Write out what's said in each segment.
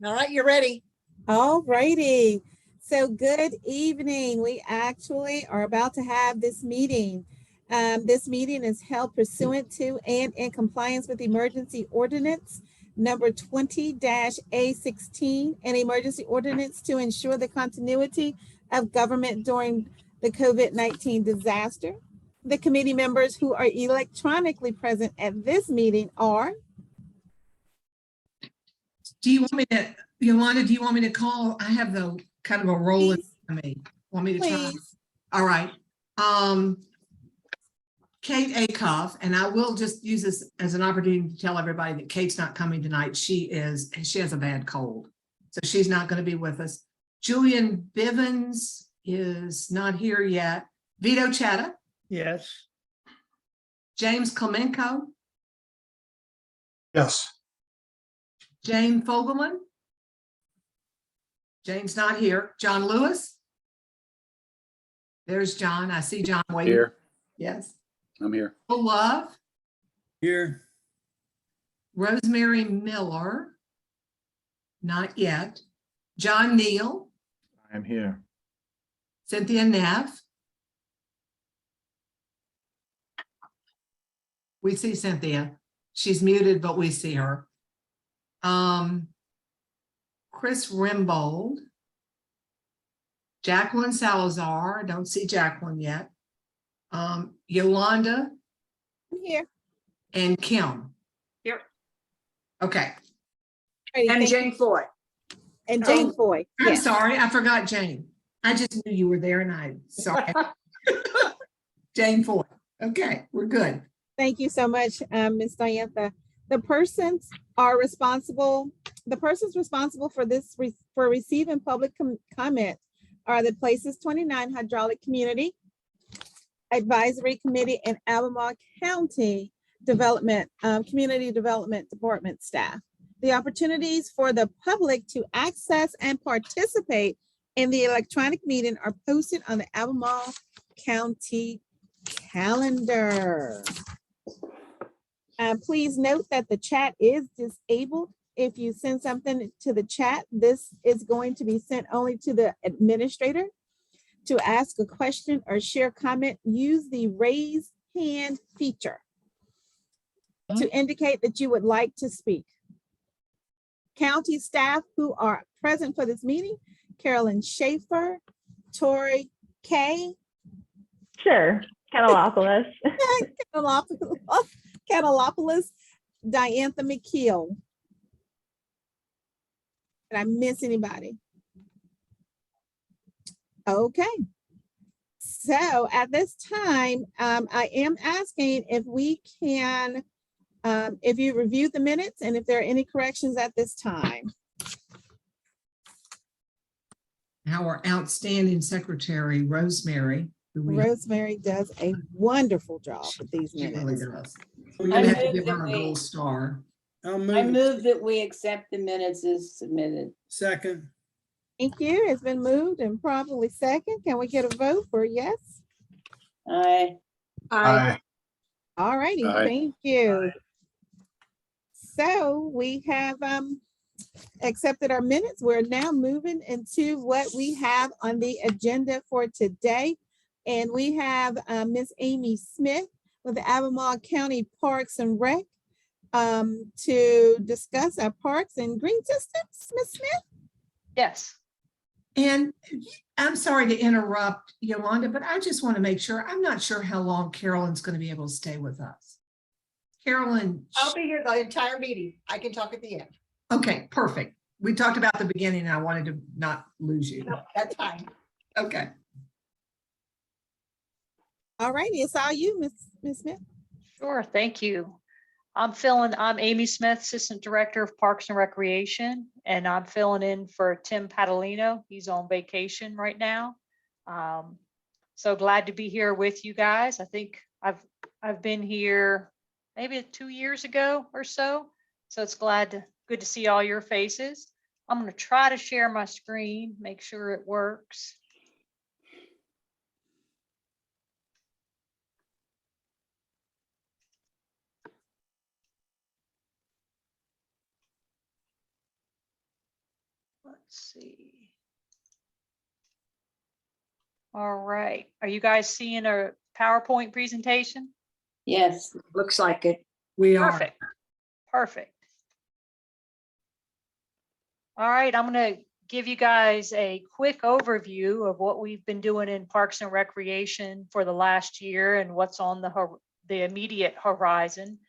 All right, you're ready. All righty. So good evening. We actually are about to have this meeting. This meeting is held pursuant to and in compliance with emergency ordinance number 20-A16, an emergency ordinance to ensure the continuity of government during the COVID-19 disaster. The committee members who are electronically present at this meeting are. Do you want me to, Yolanda, do you want me to call? I have the kind of a roll in me. Want me to try? Please. All right. Kate Acuff, and I will just use this as an opportunity to tell everybody that Kate's not coming tonight. She has a bad cold, so she's not going to be with us. Julian Bivens is not here yet. Vito Chetta. Yes. James Klemenko. Yes. Jane Fogelman. Jane's not here. John Lewis. There's John. I see John waiting. Here. Yes. I'm here. Bill Love. Here. Rosemary Miller. Not yet. John Neal. I'm here. Cynthia Neff. We see Cynthia. She's muted, but we see her. Chris Rimbold. Jacqueline Salazar. I don't see Jacqueline yet. Yolanda. I'm here. And Kim. Here. Okay. Alrighty, And thank Jane you. Foy. And Jane Foy. I'm Yes. sorry, I forgot Jane. I just knew you were there and I'm sorry. Jane Foy. Okay, we're good. Thank you so much, Ms. Diantha. The persons responsible for this for receiving public comment are the Places 29 Hydraulic Community Advisory Committee and Albemarle County Development Community Development Department staff. The opportunities for the public to access and participate in the electronic meeting are posted on the Albemarle County calendar. Please note that the chat is disabled. If you send something to the chat, this is going to be sent only to the administrator. To ask a question or share comment, use the raise hand feature to indicate that you would like to speak. County staff who are present for this meeting: Carolyn Schaefer, Tori Kay, Sure, Catalopoulos. Catalopoulos, Diantha McKeel. Did I miss anybody? Okay. So at this time, I am asking if we can, if you reviewed the minutes and if there are any corrections at this time. Our outstanding secretary, Rosemary. Rosemary does a wonderful job with these She really minutes. does. We're gonna have to give her a gold star. I'll I move. move that we accept the minutes as submitted. Second. Thank you. It's been moved and properly second. Can we get a vote for yes? Aye. Aye. All righty, Aye. thank you. So we have accepted our minutes. We're now moving into what we have on the agenda for today. And we have Miss Amy Smith with the Albemarle County Parks and Rec to discuss our parks and green systems. Miss Smith? Yes. And I'm sorry to interrupt, Yolanda, but I just want to make sure, I'm not sure how long Carolyn's going to be able to stay with us. Carolyn. I'll be here the entire meeting. I can talk at the end. Okay, perfect. We talked about the beginning and I wanted to not lose you. No, that's fine. Okay. All righty, it's all you, Miss Smith. Sure. Thank you. I'm Amy Smith, Assistant Director of Parks and Recreation, and I'm filling in for Tim Padalino. He's on vacation right now. So glad to be here with you guys. I think I've been here maybe 2 years ago or so. So it's good to see all your faces. I'm going to try to share my screen, make sure it works. Let's see. All right, are you guys seeing a PowerPoint presentation? Yes. Looks like it. We are. Perfect, perfect. All right, I'm gonna give you guys a quick overview of what we've been doing in Parks and Recreation for the last year and what's on the immediate horizon,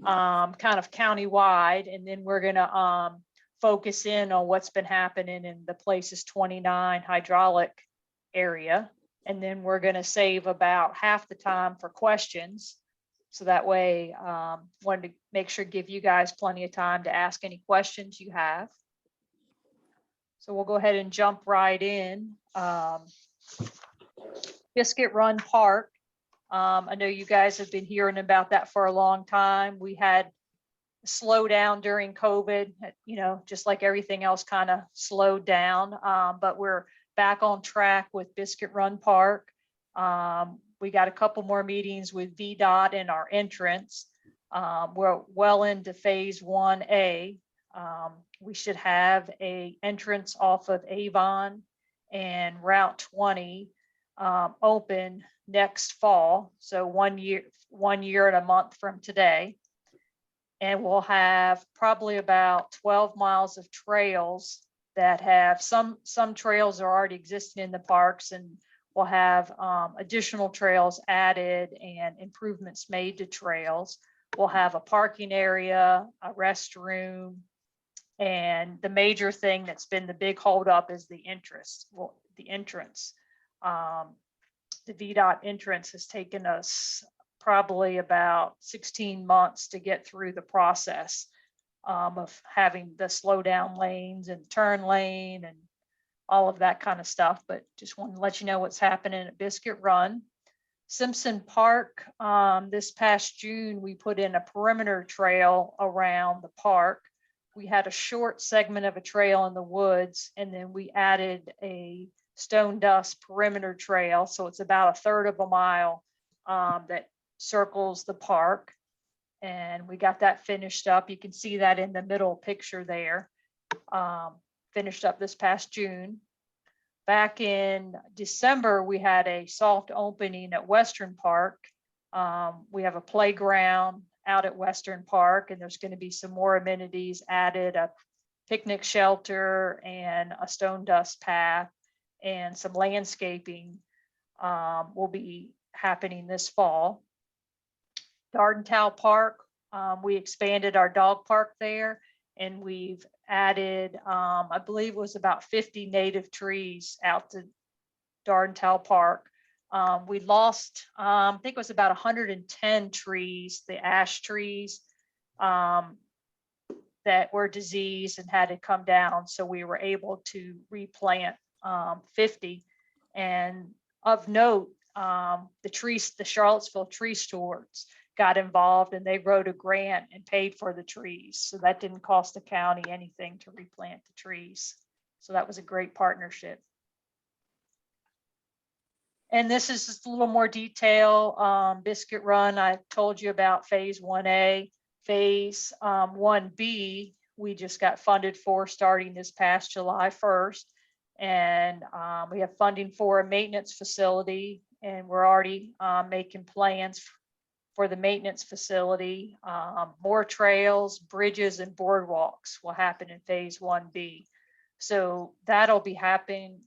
kind of countywide, and then we're gonna focus in on what's been happening in the Places29 hydraulic area, and then we're gonna save about half the time for questions. So that way, wanted to make sure give you guys plenty of time to ask any questions you have. So we'll go ahead and jump right in. Biscuit Run Park. I know you guys have been hearing about that for a long time. We had a slowdown during COVID, you know, just like everything else kind of slowed down, but we're back on track with Biscuit Run Park. We got a couple more meetings with VDOT in our entrance. We're well into phase 1A. We should have a entrance off of Avon and Route 20 open next fall. So 1 year and a month from today. And we'll have probably about 12 miles of trails that have some trails are already existing in the parks, and we'll have additional trails added and improvements made to trails. We'll have a parking area, a restroom, and the major thing that's been the big holdup is the entrance. Well, the entrance. The VDOT entrance has taken us probably about 16 months to get through the process of having the slow down lanes and turn lane and all of that kind of stuff. But just want to let you know what's happening at Biscuit Run. Simpson Park, this past June, we put in a perimeter trail around the park. We had a short segment of a trail in the woods, and then we added a stone dust perimeter trail. So it's about 1/3 of a mile that circles the park. And we got that finished up. You can see that in the middle picture there. Finished up this past June. Back in December, we had a soft opening at Western Park. We have a playground out at Western Park, and there's going to be some more amenities added, a picnic shelter and a stone dust path, and some landscaping will be happening this fall. Dardentown Park, we expanded our dog park there, and we've added, I believe it was about 50 native trees out to Dardentown Park. We lost, I think it was about 110 trees, the ash trees that were diseased and had to come down. So we were able to replant 50. And of note, the Charlottesville tree stewards got involved, and they wrote a grant and paid for the trees. So that didn't cost the county anything to replant the trees. So that was a great partnership. And this is just a little more detail. Biscuit Run, I told you about phase 1A. Phase 1B, we just got funded for starting this past July 1st. And we have funding for a maintenance facility, and we're already making plans for the maintenance facility. More trails, bridges, and boardwalks will happen in phase 1B. So that'll be happening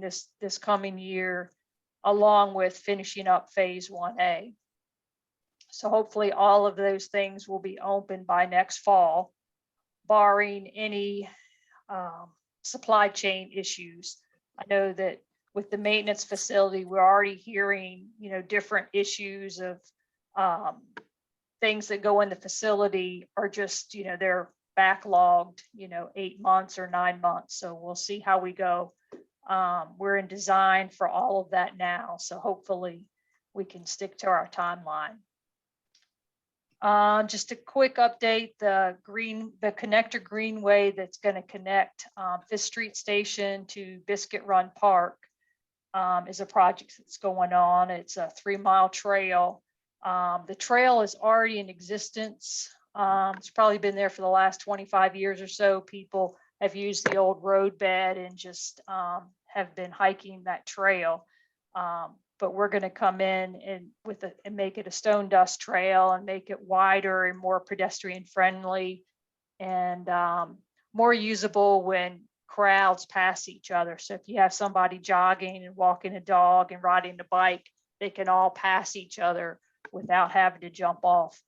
this coming year, along with finishing up phase 1A. So hopefully all of those things will be open by next fall, barring any supply chain issues. I know that with the maintenance facility, we're already hearing, different issues of things that go in the facility are just, they're backlogged, 8 months or 9 months. So we'll see how we go. We're in design for all of that now. So hopefully we can stick to our timeline. Just a quick update, the connector Greenway that's going to connect 5th Street Station to Biscuit Run Park is a project that's going on. It's a 3-mile trail. The trail is already in existence. It's probably been there for the last 25 years or so. People have used the old road bed and just have been hiking that trail. But we're going to come in and and make it a stone dust trail and make it wider and more pedestrian friendly and more usable when crowds pass each other. So if you have somebody jogging and walking a dog and riding a bike, they can all pass each other without having to jump off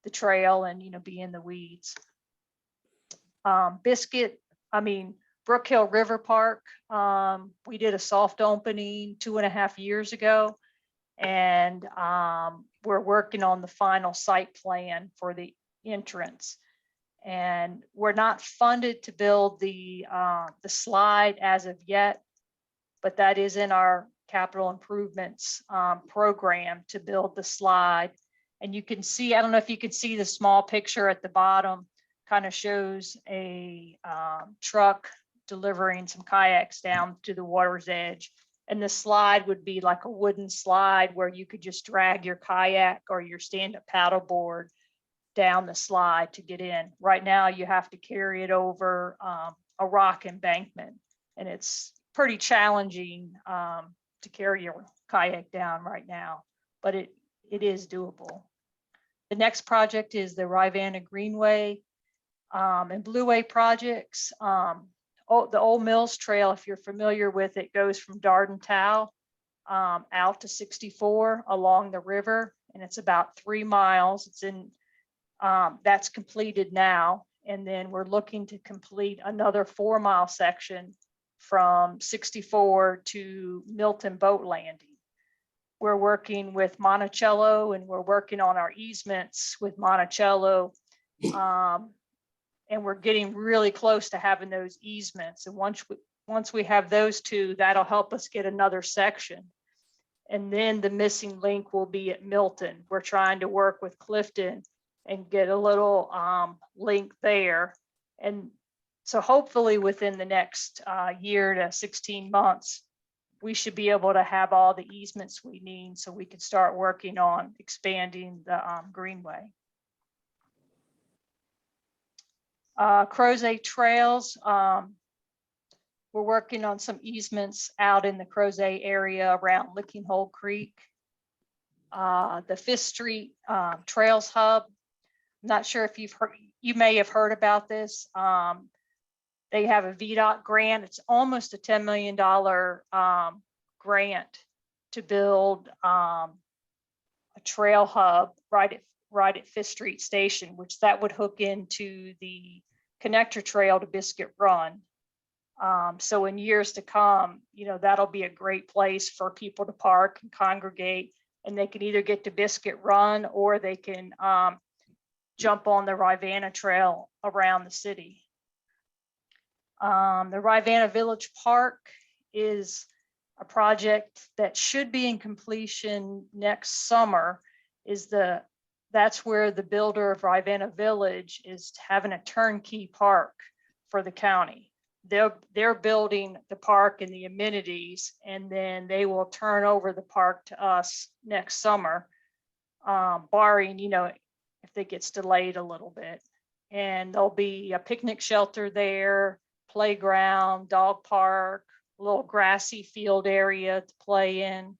the trail and, be in the weeds. Brook Hill River Park, we did a soft opening 2.5 years ago, and we're working on the final site plan for the entrance. And we're not funded to build the slide as of yet, but that is in our capital improvements program to build the slide. And you can see, I don't know if you can see the small picture at the bottom, kind of shows a truck delivering some kayaks down to the water's edge. And the slide would be like a wooden slide where you could just drag your kayak or your stand-up paddleboard down the slide to get in. Right now, you have to carry it over a rock embankment, and it's pretty challenging to carry your kayak down right now, but it is doable. The next project is the Rivanna Greenway and Blueway projects. The Old Mills Trail, if you're familiar with it, goes from Dardentow out to 64 along the river, and it's about 3 miles. It's in that's completed now, and then we're looking to complete another 4-mile section from 64 to Milton Boat Landing. We're working with Monticello, and we're working on our easements with Monticello, and we're getting really close to having those easements. And once we have those two, that'll help us get another section. And then the missing link will be at Milton. We're trying to work with Clifton and get a little link there. And so hopefully within the next year to 16 months, we should be able to have all the easements we need so we can start working on expanding the Greenway. Crozet Trails, we're working on some easements out in the Crozet area around Licking Hole Creek. The 5th Street Trails Hub, I'm not sure if you may have heard about this. They have a VDOT grant. It's almost a $10 million grant to build a trail hub right at 5th Street Station, which that would hook into the connector trail to Biscuit Run. So in years to come, that'll be a great place for people to park and congregate, and they can either get to Biscuit Run or they can jump on the Rivanna Trail around the city. The Rivanna Village Park is a project that should be in completion next summer. That's where the builder of Rivanna Village is having a turnkey park for the county. They're building the park and the amenities, and then they will turn over the park to us next summer, barring, if it gets delayed a little bit. And there'll be a picnic shelter there, playground, dog park, a little grassy field area to play in,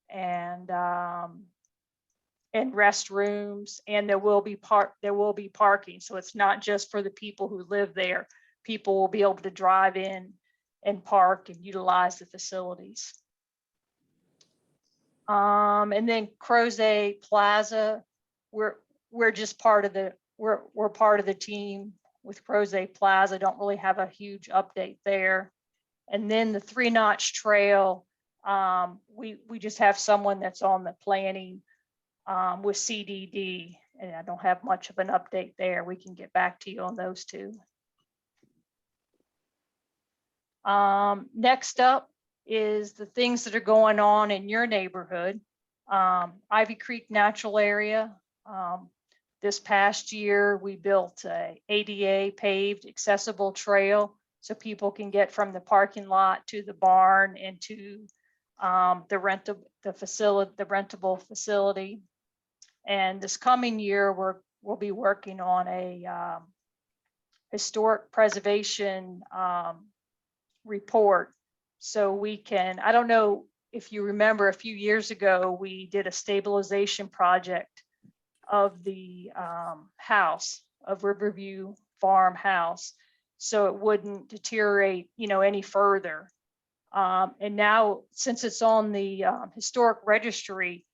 and restrooms, and there will be parking. So it's not just for the people who live there. People will be able to drive in and park and utilize the facilities. And then Crozet Plaza, we're just part of we're part of the team with Crozet Plaza. Don't really have a huge update there. And then the 3-Notch Trail, we just have someone that's on the planning with CDD, and I don't have much of an update there. We can get back to you on those two. Next up is the things that are going on in your neighborhood. Ivy Creek Natural Area. This past year, we built a ADA paved accessible trail so people can get from the parking lot to the barn and to the rentable facility. And this coming year, we'll be working on a historic preservation report. So we can, I don't know if you remember a few years ago, we did a stabilization project of the house of Riverview Farmhouse, so it wouldn't deteriorate, any further. And now, since it's on the historic registry,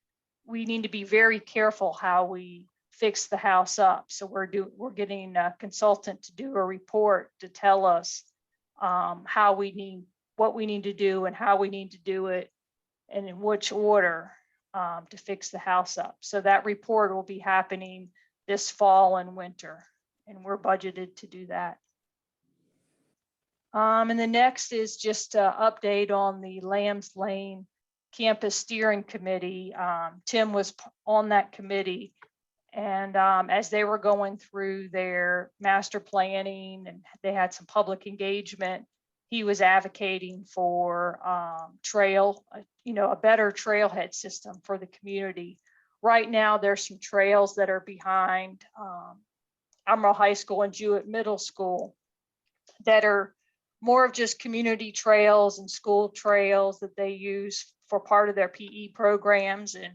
we need to be very careful how we fix the house up. So we're getting a consultant to do a report to tell us what we need to do and how we need to do it, and in which order to fix the house up. So that report will be happening this fall and winter, and we're budgeted to do that. And the next is just an update on the Lambs Lane Campus Steering Committee. Tim was on that committee, and as they were going through their master planning and they had some public engagement, he was advocating for a better trailhead system for the community. Right now, there's some trails that are behind Emerald High School and Jewett Middle School that are more of just community trails and school trails that they use for part of their PE programs and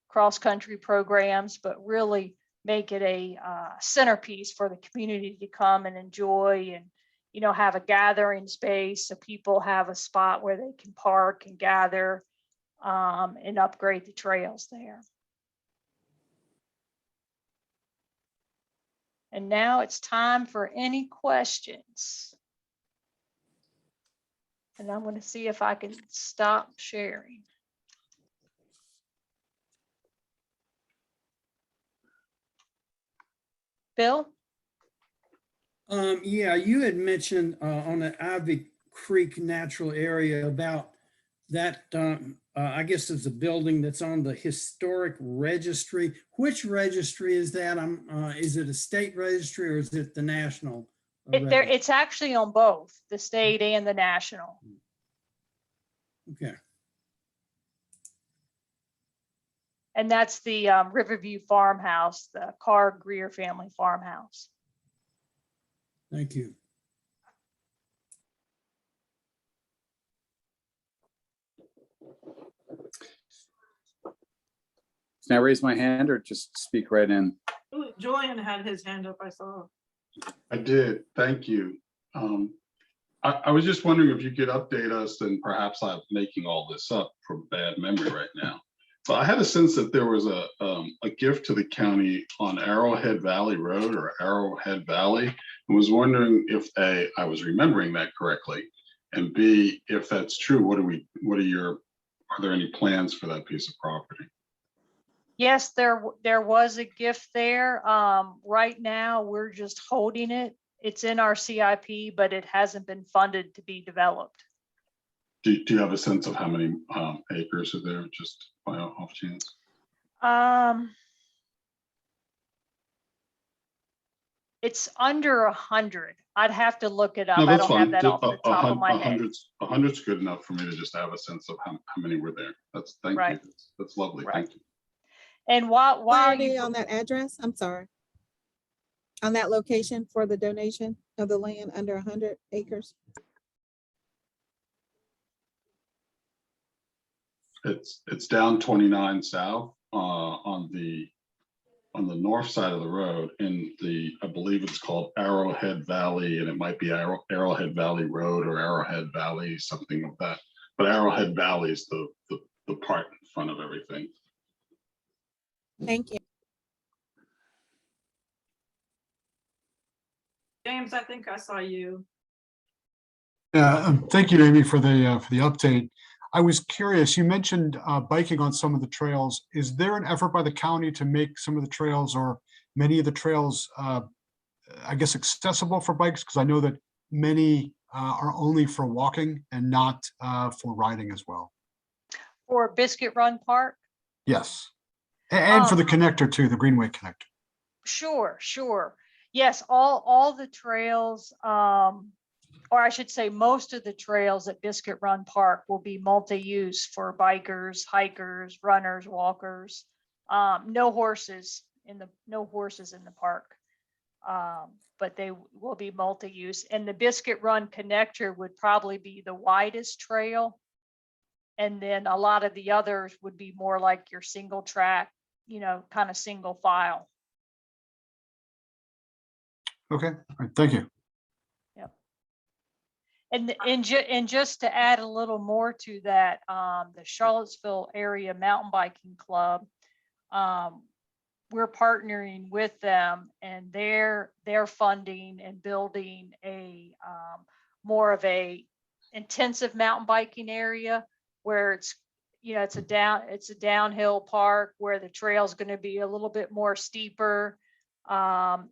cross-country programs, but really make it a centerpiece for the community to come and enjoy, and have a gathering space so people have a spot where they can park and gather and upgrade the trails there. And now it's time for any questions. And I'm going to see if I can stop sharing. Bill? Yeah, you had mentioned on the Ivy Creek natural area about that, I guess it's a building that's on the historic registry. Which registry is that? Is it a state registry or is it the national? It's actually on both the state and the national. Okay. And that's the Riverview Farmhouse, the Carr Greer family farmhouse. Thank you. Can I raise my hand or just speak right in? Julian had his hand up, I saw. I did, thank you. I was just wondering if you could update us, and perhaps I'm making all this up from bad memory right now. But I had a sense that there was a gift to the county on Arrowhead Valley Road or Arrowhead Valley. I was wondering if A, I was remembering that correctly, and B, if that's true, are there any plans for that piece of property? Yes, there was a gift there. Right now, we're just holding it. It's in our CIP, but it hasn't been funded to be developed. Do you have a sense of how many acres are there, just by off chance? It's under 100. I'd have to look it up. No, I that's don't have fine. that off the top of my head. 100's good enough for me to just have a sense of how many were there. Thank Right. you. That's lovely. Right. Thank you. And while Clarity you on that address, I'm sorry. On that location for the donation of the land under 100 acres. It's down 29 South on the north side of the road in I believe it's called Arrowhead Valley, and it might be Arrowhead Valley Road or Arrowhead Valley, something like that. But Arrowhead Valley is the part in front of everything. Thank you. James, I think I saw you. Yeah, thank you, Amy, for the update. I was curious, you mentioned biking on some of the trails. Is there an effort by the county to make some of the trails or many of the trails, I guess, accessible for bikes? Because I know that many are only for walking and not for riding as well. for Biscuit Run Park. Yes. And for the connector too, the Greenway connector. Sure. Yes, all the trails, or I should say most of the trails at Biscuit Run Park will be multi-use for bikers, hikers, runners, walkers. No horses in the park. But they will be multi-use. And the Biscuit Run connector would probably be the widest trail. And then a lot of the others would be more like your single track, kind of single file. Okay, all right, thank you. Yep. And just to add a little more to that, the Charlottesville Area Mountain Biking Club, we're partnering with them, and they're funding and building a more of a intensive mountain biking area where it's a downhill park where the trail is going to be a little bit more steeper, and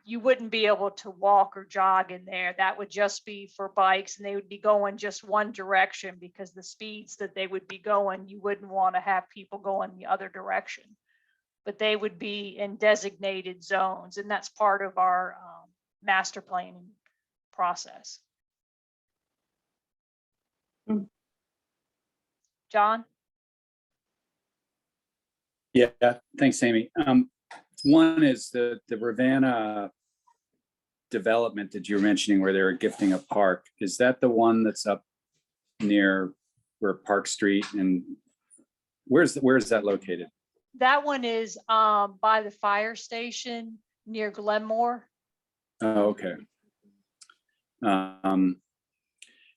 you wouldn't be able to walk or jog in there. That would just be for bikes, and they would be going just one direction, because the speeds that they would be going, you wouldn't want to have people going the other direction. But they would be in designated zones, and that's part of our master planning process. John? Yeah, thanks, Amy. One is the Ravana Development that you were mentioning, where they were gifting a park. Is that the one that's up near where Park Street, and where is that located? That one is by the fire station near Glenmore. Oh, okay.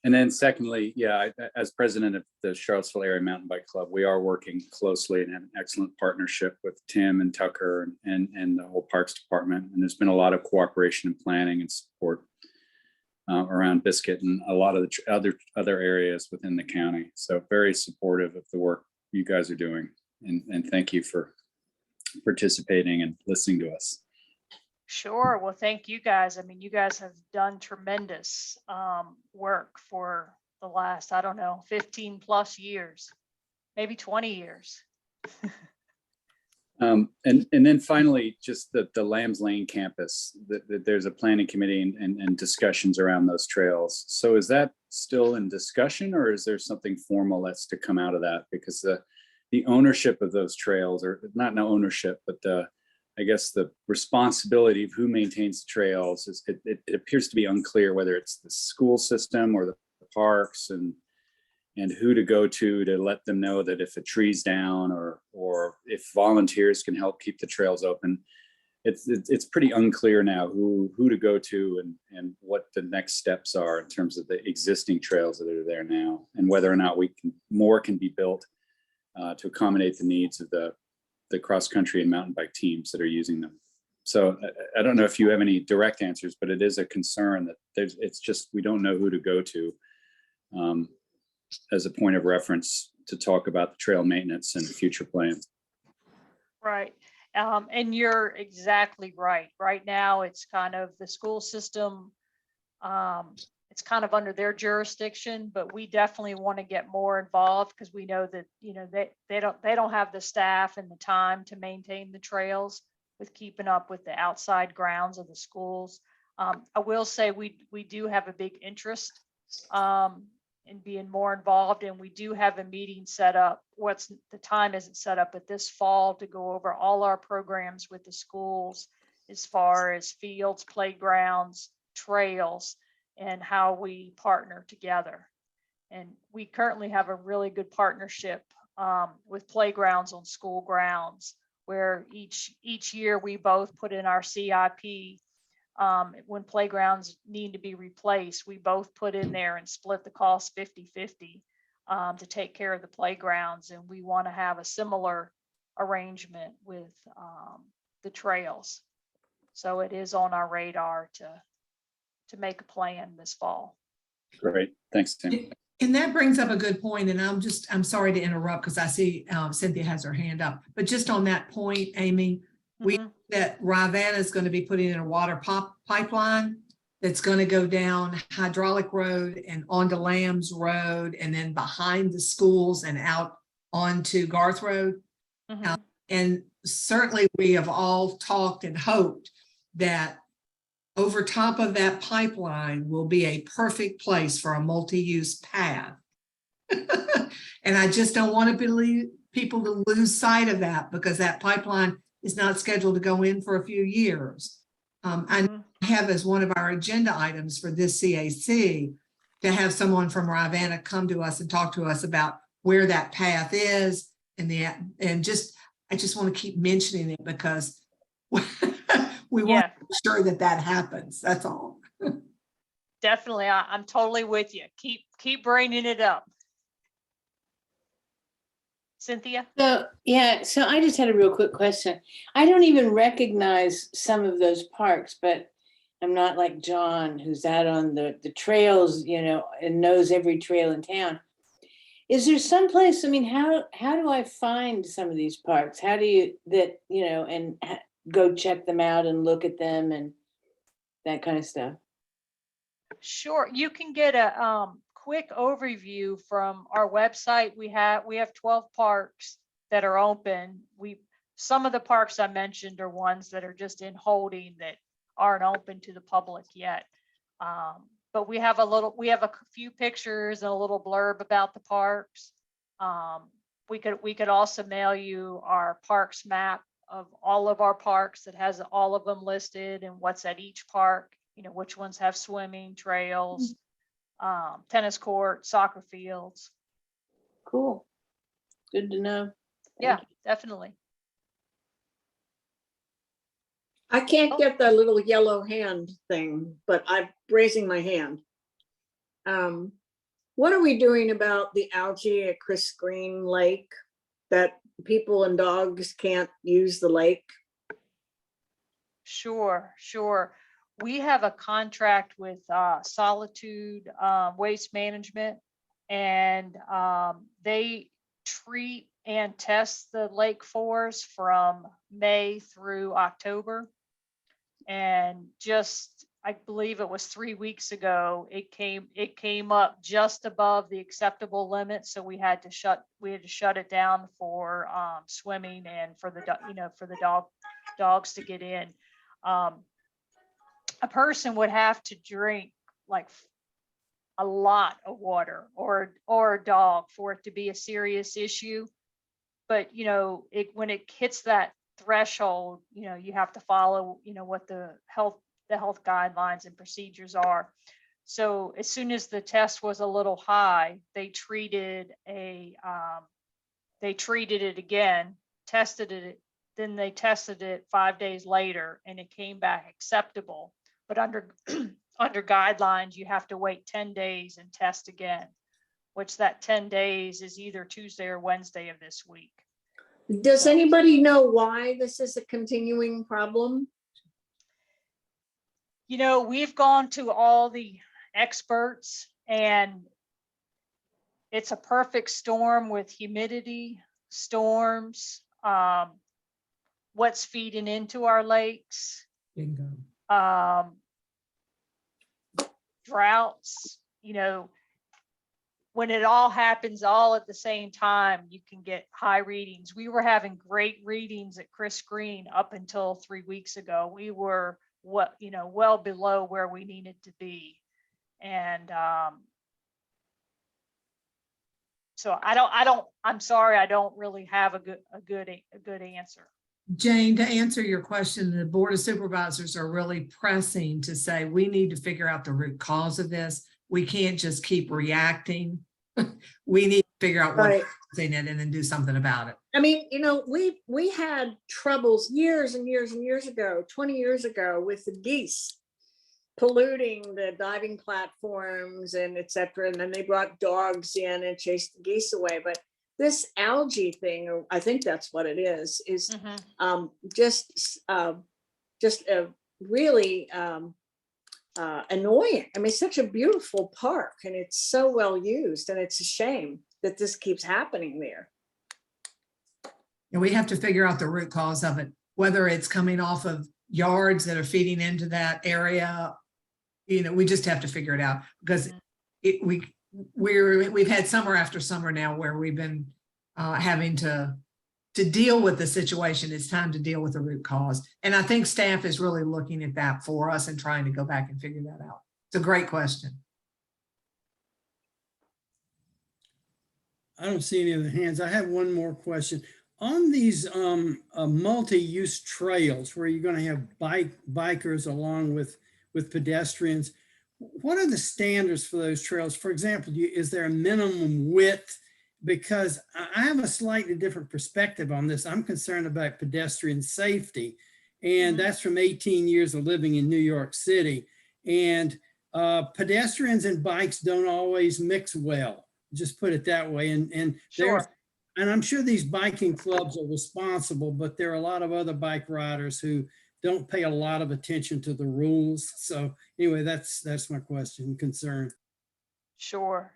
And then secondly, yeah, as president of the Charlottesville Area Mountain Bike Club, we are working closely and have an excellent partnership with Tim and Tucker and the whole Parks Department. And there's been a lot of cooperation and planning and support around Biscuit and a lot of the other areas within the county. So very supportive of the work you guys are doing. And thank you for participating and listening to us. Sure. Well, thank you guys. I mean, you guys have done tremendous work for the last, 15 plus years, maybe 20 years. And then finally, just the Lambs Lane campus, there's a planning committee and discussions around those trails. So is that still in discussion, or is there something formal that's to come out of that? Because the ownership of those trails, or not no ownership, but I guess the responsibility of who maintains the trails it appears to be unclear whether it's the school system or the parks, and who to go to let them know that if a tree's down or if volunteers can help keep the trails open. It's pretty unclear now who to go to and what the next steps are in terms of the existing trails that are there now, and whether or not more can be built to accommodate the needs of the cross-country and mountain bike teams that are using them. So I don't know if you have any direct answers, but it is a concern that it's just, we don't know who to go to as a point of reference to talk about the trail maintenance and future plans. Right. And you're exactly right. Right now, it's kind of the school system. It's kind of under their jurisdiction, but we definitely want to get more involved, because we know that, they don't have the staff and the time to maintain the trails with keeping up with the outside grounds of the schools. I will say we do have a big interest in being more involved, and we do have a meeting set up. The time isn't set up, but this fall to go over all our programs with the schools as far as fields, playgrounds, trails, and how we partner together. And we currently have a really good partnership with playgrounds on school grounds, where each year we both put in our CIP. When playgrounds need to be replaced, we both put in there and split the cost 50-50 to take care of the playgrounds. And we want to have a similar arrangement with the trails. So it is on our radar to make a plan this fall. Great, thanks, Tim. And that brings up a good point, and I'm sorry to interrupt, because I see Cynthia has her hand up, but just on that point, Amy, that Rivanna is going to be putting in a water pipeline that's going to go down Hydraulic Road and onto Lambs Road, and then behind the schools and out onto Garth Road. And certainly we have all talked and hoped that over top of that pipeline will be a perfect place for a multi-use path. And I just don't want to believe people to lose sight of that, because that pipeline is not scheduled to go in for a few years. I have as one of our agenda items for this CAC to have someone from Rivanna come to us and talk to us about where that path is and I just want to keep mentioning it because we want to make sure that that happens. That's all. Definitely. I'm totally with you. Keep bringing it up. Cynthia? So, yeah, so I just had a real quick question. I don't even recognize some of those parks, but I'm not like John, who's out on the trails, you know, and knows every trail in town. Is there some place, I mean, how do I find some of these parks? How do you, go check them out and look at them and that kind of stuff? Sure. You can get a quick overview from our website. We have 12 parks that are open. Some of the parks I mentioned are ones that are just in holding that aren't open to the public yet. But we have a few pictures and a little blurb about the parks. We could also mail you our parks map of all of our parks that has all of them listed and what's at each park, you know, which ones have swimming, trails, tennis courts, soccer fields. Cool. Good to know. Yeah, definitely. I can't get that little yellow hand thing, but I'm raising my hand. What are we doing about the algae at Chris Green Lake that people and dogs can't use the lake? Sure. We have a contract with Solitude Waste Management, and they treat and test the lake for us from May through October. And just, I believe it was 3 weeks ago, it came up just above the acceptable limit. So we had to shut it down for swimming and for the dogs to get in. A person would have to drink like a lot of water or a dog for it to be a serious issue. But, you know, when it hits that threshold, you know, you have to follow, you know, what the health guidelines and procedures are. So as soon as the test was a little high, they treated it again, tested it, then they tested it 5 days later and it came back acceptable. But under guidelines, you have to wait 10 days and test again, which that 10 days is either Tuesday or Wednesday of this week. Does anybody know why this is a continuing problem? You know, we've gone to all the experts and it's a perfect storm with humidity, storms, what's feeding into our lakes. Bingo. Droughts, you know, when it all happens all at the same time, you can get high readings. We were having great readings at Chris Green up until 3 weeks ago. We were well below where we needed to be. And so I'm sorry, I don't really have a good answer. Jane, to answer your question, the Board of Supervisors are really pressing to say we need to figure out the root cause of this. We can't just keep reacting. We need to figure out what's causing it and then do something about it. I mean, you know, we had troubles years and years and years ago, 20 years ago, with the geese polluting the diving platforms and et cetera. And then they brought dogs in and chased the geese away. But this algae thing, or I think that's what it is really annoying. I mean, it's such a beautiful park and it's so well used, and it's a shame that this keeps happening there. And we have to figure out the root cause of it, whether it's coming off of yards that are feeding into that area. You know, we just have to figure it out because we've had summer after summer now where we've been having to deal with the situation. It's time to deal with the root cause. And I think staff is really looking at that for us and trying to go back and figure that out. It's a great question. I don't see any other hands. I have one more question. on these multi-use trails where you're going to have bikers along with pedestrians, what are the standards for those trails? For example, is there a minimum width? Because I have a slightly different perspective on this. I'm concerned about pedestrian safety, and that's from 18 years of living in New York City. And pedestrians and bikes don't always mix well, just put it that way. And Sure. and I'm sure these biking clubs are responsible, but there are a lot of other bike riders who don't pay a lot of attention to the rules. So anyway, that's my question and concern. Sure.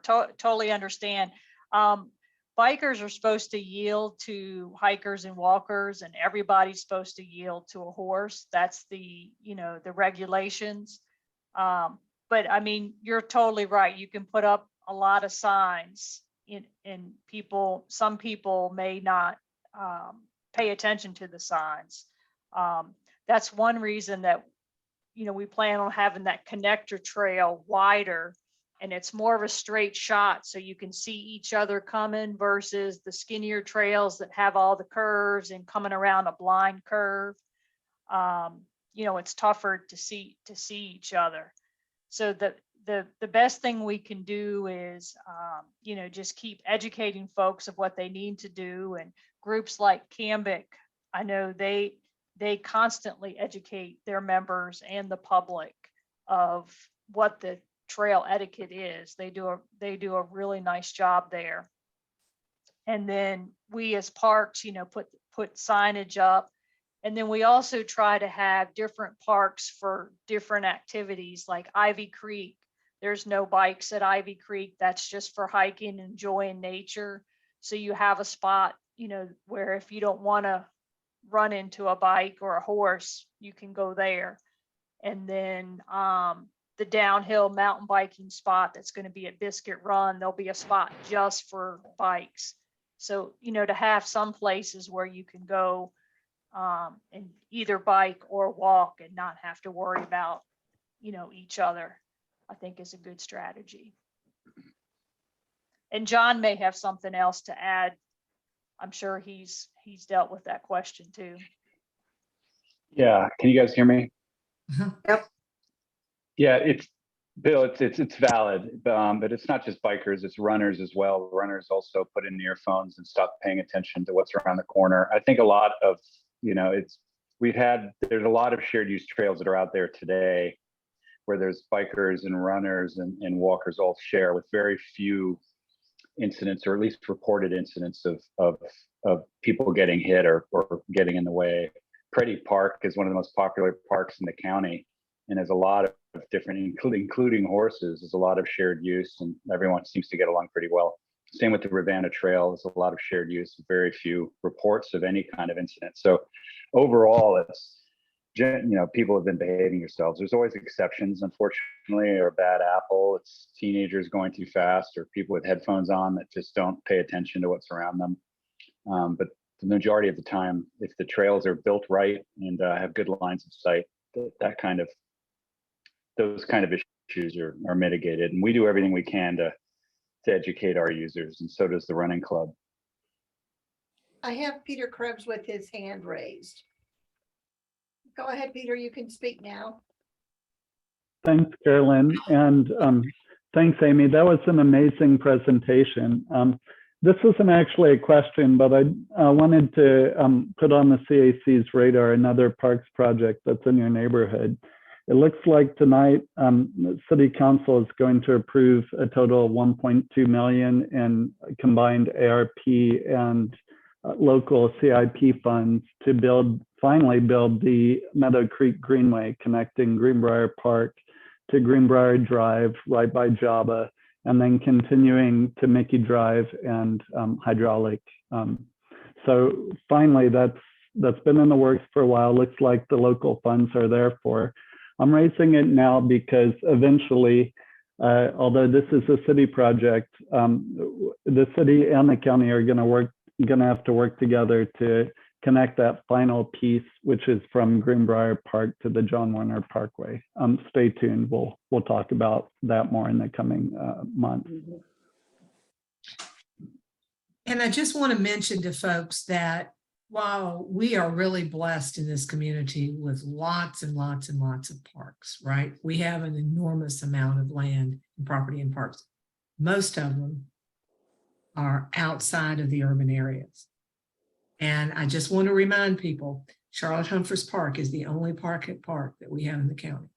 Totally understand. Bikers are supposed to yield to hikers and walkers, and everybody's supposed to yield to a horse. That's the regulations. But I mean, you're totally right. You can put up a lot of signs and some people may not pay attention to the signs. That's one reason that, we plan on having that connector trail wider, and it's more of a straight shot so you can see each other coming versus the skinnier trails that have all the curves and coming around a blind curve. It's tougher to see each other. So the best thing we can do is, just keep educating folks of what they need to do. And groups like Cambic, I know they constantly educate their members and the public of what the trail etiquette is. They do a really nice job there. And then we as parks, put signage up. And then we also try to have different parks for different activities, like Ivy Creek. There's no bikes at Ivy Creek. That's just for hiking, enjoying nature. So you have a spot, where if you don't want to run into a bike or a horse, you can go there. And then the downhill mountain biking spot that's going to be at Biscuit Run, there'll be a spot just for bikes. So, to have some places where you can go and either bike or walk and not have to worry about, each other, I think is a good strategy. And John may have something else to add. I'm sure he's dealt with that question too. Yeah, can you guys hear me? Yep. Yeah, it's Bill, it's valid, but it's not just bikers, it's runners as well. Runners also put in earphones and stop paying attention to what's around the corner. I think a lot of, there's a lot of shared use trails that are out there today where there's bikers and runners and walkers all share, with very few incidents, or at least reported incidents of people getting hit or getting in the way. Pretty Park is one of the most popular parks in the county, and has a lot of different, including horses, there's a lot of shared use, and everyone seems to get along pretty well. Same with the Ravana Trail, there's a lot of shared use, very few reports of any kind of incident. So overall, it's, people have been behaving themselves. There's always exceptions, unfortunately, or a bad apple. It's teenagers going too fast, or people with headphones on that just don't pay attention to what's around them. But the majority of the time, if the trails are built right and have good lines of sight, those kind of issues are mitigated. And we do everything we can to educate our users, and so does the running club. I have Peter Krebs with his hand raised. Go ahead, Peter, you can speak now. Thanks, Carolyn, and thanks, Amy. That was an amazing presentation. This isn't actually a question, but I wanted to put on the CAC's radar another parks project that's in your neighborhood. It looks like tonight the City Council is going to approve a total of 1.2 million in combined ARP and local CIP funds to finally build the Meadow Creek Greenway, connecting Greenbrier Park to Greenbrier Drive right by Java, and then continuing to Mickey Drive and Hydraulic. So finally, that's been in the works for a while. Looks like the local funds are there for. I'm raising it now because eventually, although this is a city project, the city and the county are going to have to work together to connect that final piece, which is from Greenbrier Park to the John Warner Parkway. Stay tuned. We'll talk about that more in the coming months. And I just want to mention to folks that while we are really blessed in this community with lots and lots and lots of parks, right? We have an enormous amount of land and property in parks. Most of them are outside of the urban areas. And I just want to remind people, Charlotte Humphreys Park is the only park that we have in the county.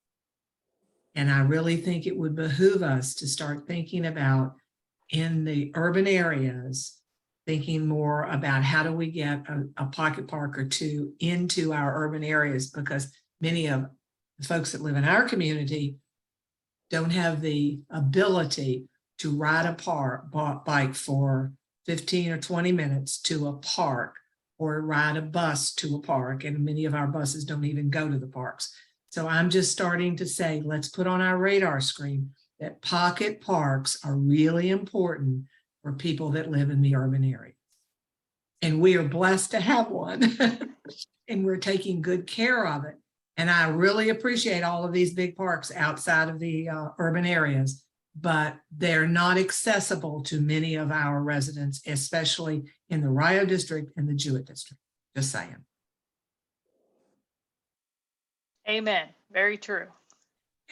And I really think it would behoove us to start thinking about in the urban areas, thinking more about how do we get a pocket park or two into our urban areas, because many of the folks that live in our community don't have the ability to ride a bike for 15 or 20 minutes to a park or ride a bus to a park. And many of our buses don't even go to the parks. So I'm just starting to say, let's put on our radar screen that pocket parks are really important for people that live in the urban area. And we are blessed to have one and we're taking good care of it. And I really appreciate all of these big parks outside of the urban areas, but they're not accessible to many of our residents, especially in the Rio district and the Jewett district. Just saying. Amen. Very true.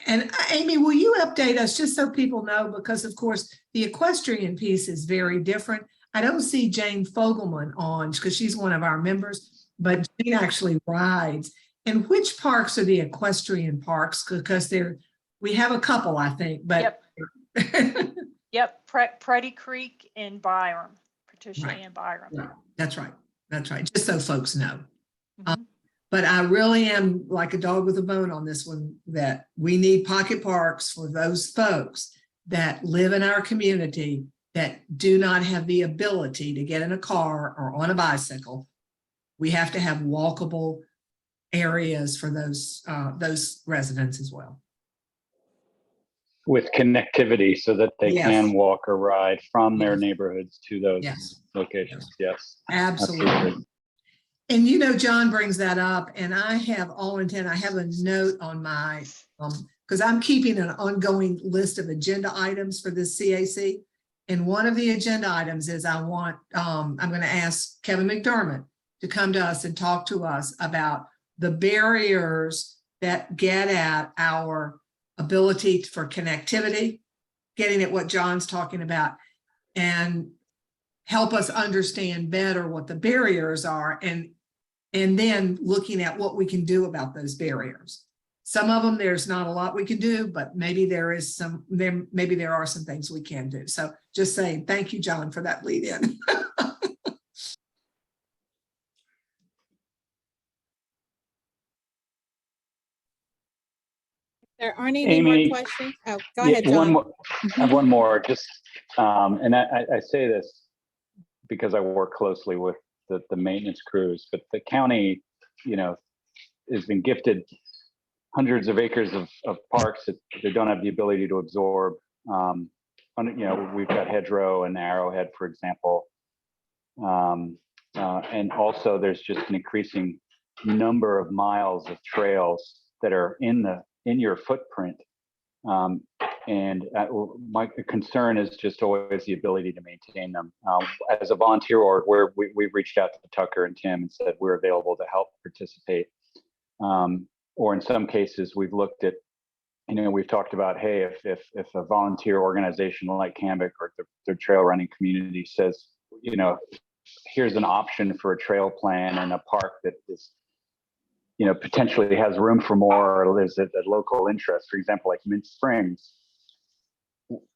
And Amy, will you update us just so people know, because of course the equestrian piece is very different. I don't see Jane Fogelman on because she's one of our members, but Jane actually rides. And which parks are the equestrian parks? Because we have a couple, I think, but. Yep. Yep. Pretty Creek and Byram, Patricia Right. and Byram. Yeah, that's right. That's right. Just so folks know. Mhm. But I really am like a dog with a bone on this one, that we need pocket parks for those folks that live in our community that do not have the ability to get in a car or on a bicycle. We have to have walkable areas for those residents as well. With connectivity so that they Yes. can walk or ride from their Yes. neighborhoods to those Yes. locations. Yes. Absolutely. And you know, John brings that up, and I have all intent. I have a note on my, because I'm keeping an ongoing list of agenda items for this CAC. And one of the agenda items is I'm going to ask Kevin McDermott to come to us and talk to us about the barriers that get at our ability for connectivity, getting at what John's talking about, and help us understand better what the barriers are, and then looking at what we can do about those barriers. Some of them, there's not a lot we can do, but maybe there are some things we can do. So just saying, thank you, John, for that lead in. There aren't any Amy, more questions. Oh, go Yeah, ahead, John. I have one more, just, and I say this because I work closely with the maintenance crews, but the county, has been gifted hundreds of acres of parks that they don't have the ability to absorb. We've got Hedgerow and Arrowhead, for example. And also there's just an increasing number of miles of trails that are in your footprint. My concern is just always the ability to maintain them. As a volunteer org, where we've reached out to Tucker and Tim and said we're available to help participate. Or in some cases, we've looked at, we've talked about, hey, if a volunteer organization like Cambic or the trail running community says, here's an option for a trail plan and a park that is, potentially has room for more, or there's a local interest, for example, like Mint Springs.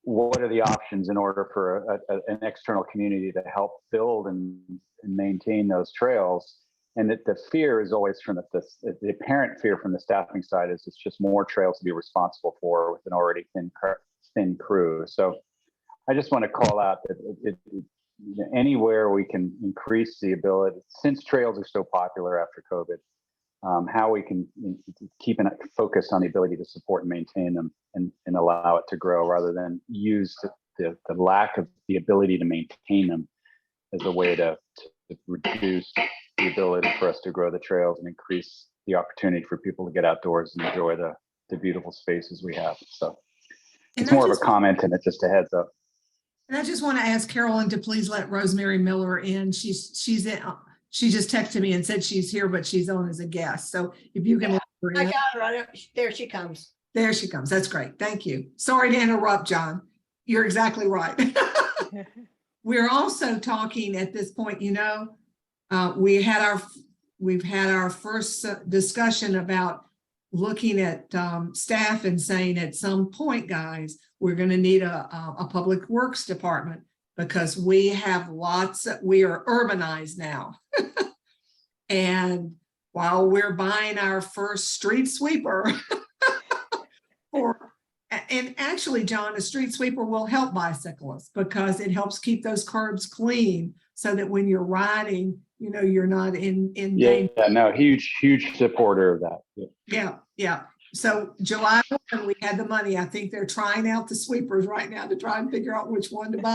What are the options in order for an external community to help build and maintain those trails? And that the fear is always from the apparent fear from the staffing side is it's just more trails to be responsible for with an already thin crew. So I just want to call out that anywhere we can increase the ability, since trails are so popular after COVID, how we can keep a focus on the ability to support and maintain them and allow it to grow, rather than use the lack of the ability to maintain them as a way to reduce the ability for us to grow the trails and increase the opportunity for people to get outdoors and enjoy the beautiful spaces we have. So it's more of a comment and it's just a heads up. And I just want to ask Carolyn to please let Rosemary Miller in. She's in, she just texted me and said she's here, but she's on as a guest. So if you can. Yeah, let her I in. got her. There she comes. There she comes. That's great. Thank you. Sorry to interrupt, John. You're exactly right. We're also talking at this point, you know, we've had our first discussion about looking at staff and saying at some point, guys, we're going to need a public works department because we have we are urbanized now. And while we're buying our first street sweeper, and actually, John, a street sweeper will help bicyclists because it helps keep those curbs clean so that when you're riding, you know, you're not in danger. Yeah, no, huge supporter of that. Yeah. Yeah. So July 1, we had the money. I think they're trying out the sweepers right now to try and figure out which one to buy.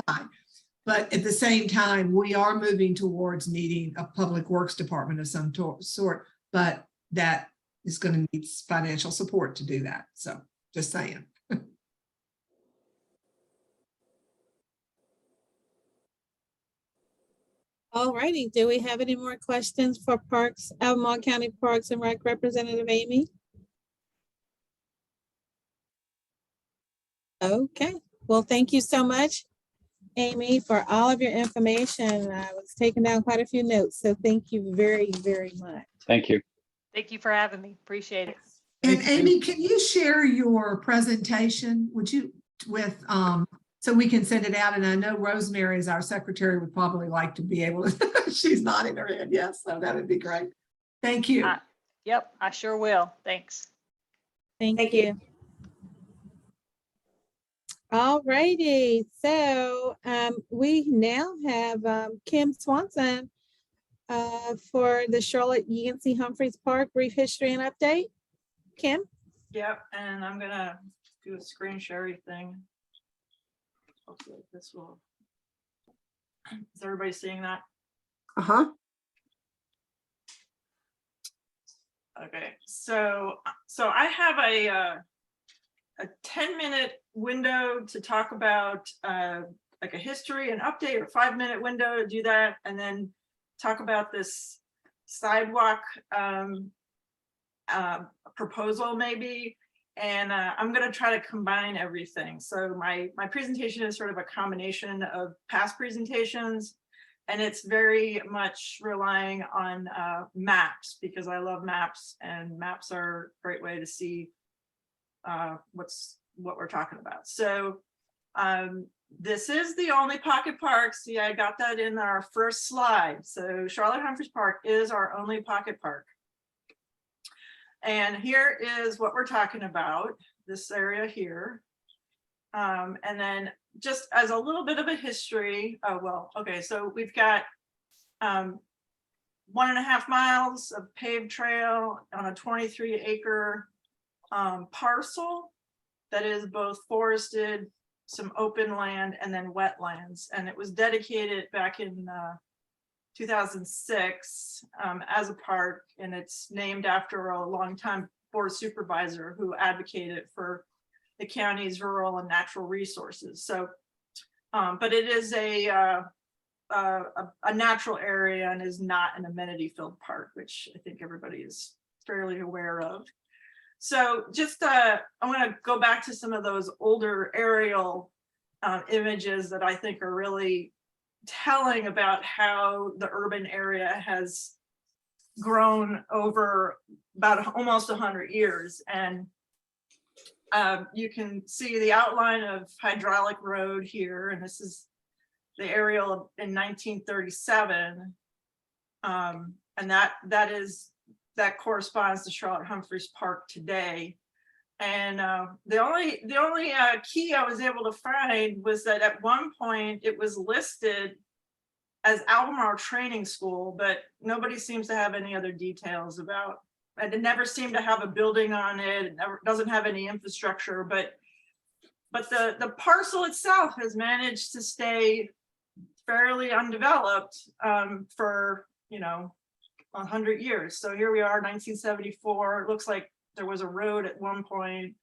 But at the same time, we are moving towards needing a public works department of some sort, but that is going to need financial support to do that. So just saying. All righty. Do we have any more questions for Parks, Albemarle County Parks and Rec Representative Amy? Okay. Well, thank you so much, Amy, for all of your information. I was taking down quite a few notes, so thank you very, very much. Thank you. Thank you for having me. Appreciate it. And Amy, can you share your presentation? Would you with so we can send it out? And I know Rosemary, as our secretary, would probably like to be able to. She's nodding her head. Yes, so that would be great. Thank you. Yep, I sure will. Thanks. Thank you. All righty. So we now have Kim Swanson for the Charlotte Yancey Humphreys Park brief history and update. Kim? Yep, and I'm gonna do a screen sharing thing. Hopefully this will. Is everybody seeing that? Uh-huh. Okay, so I have a 10-minute window to talk about like a history and update, or 5-minute window to do that, and then talk about this sidewalk proposal maybe. And I'm going to try to combine everything. So my presentation is sort of a combination of past presentations, and it's very much relying on maps, because I love maps, and maps are a great way to see what we're talking about. So this is the only pocket park. See, I got that in our first slide. So Charlotte Humphreys Park is our only pocket park. And here is what we're talking about, this area here. And then just as a little bit of a history, okay, so we've got 1.5 miles of paved trail on a 23-acre parcel that is both forested, some open land, and then wetlands. And it was dedicated back in 2006 as a park, and it's named after a longtime board supervisor who advocated for the county's rural and natural resources. So, but it is a natural area and is not an amenity-filled park, which I think everybody is fairly aware of. So just I want to go back to some of those older aerial images that I think are really telling about how the urban area has grown over about almost 100 years. And you can see the outline of Hydraulic Road here, and this is the aerial in 1937, and that corresponds to Charlotte Humphreys Park today. And the only key I was able to find was that at one point it was listed as Albemarle Training School, but nobody seems to have any other details about it. It never seemed to have a building on it. It doesn't have any infrastructure, but the parcel itself has managed to stay fairly undeveloped for 100 years. So here we are, 1974. It looks like there was a road at one point.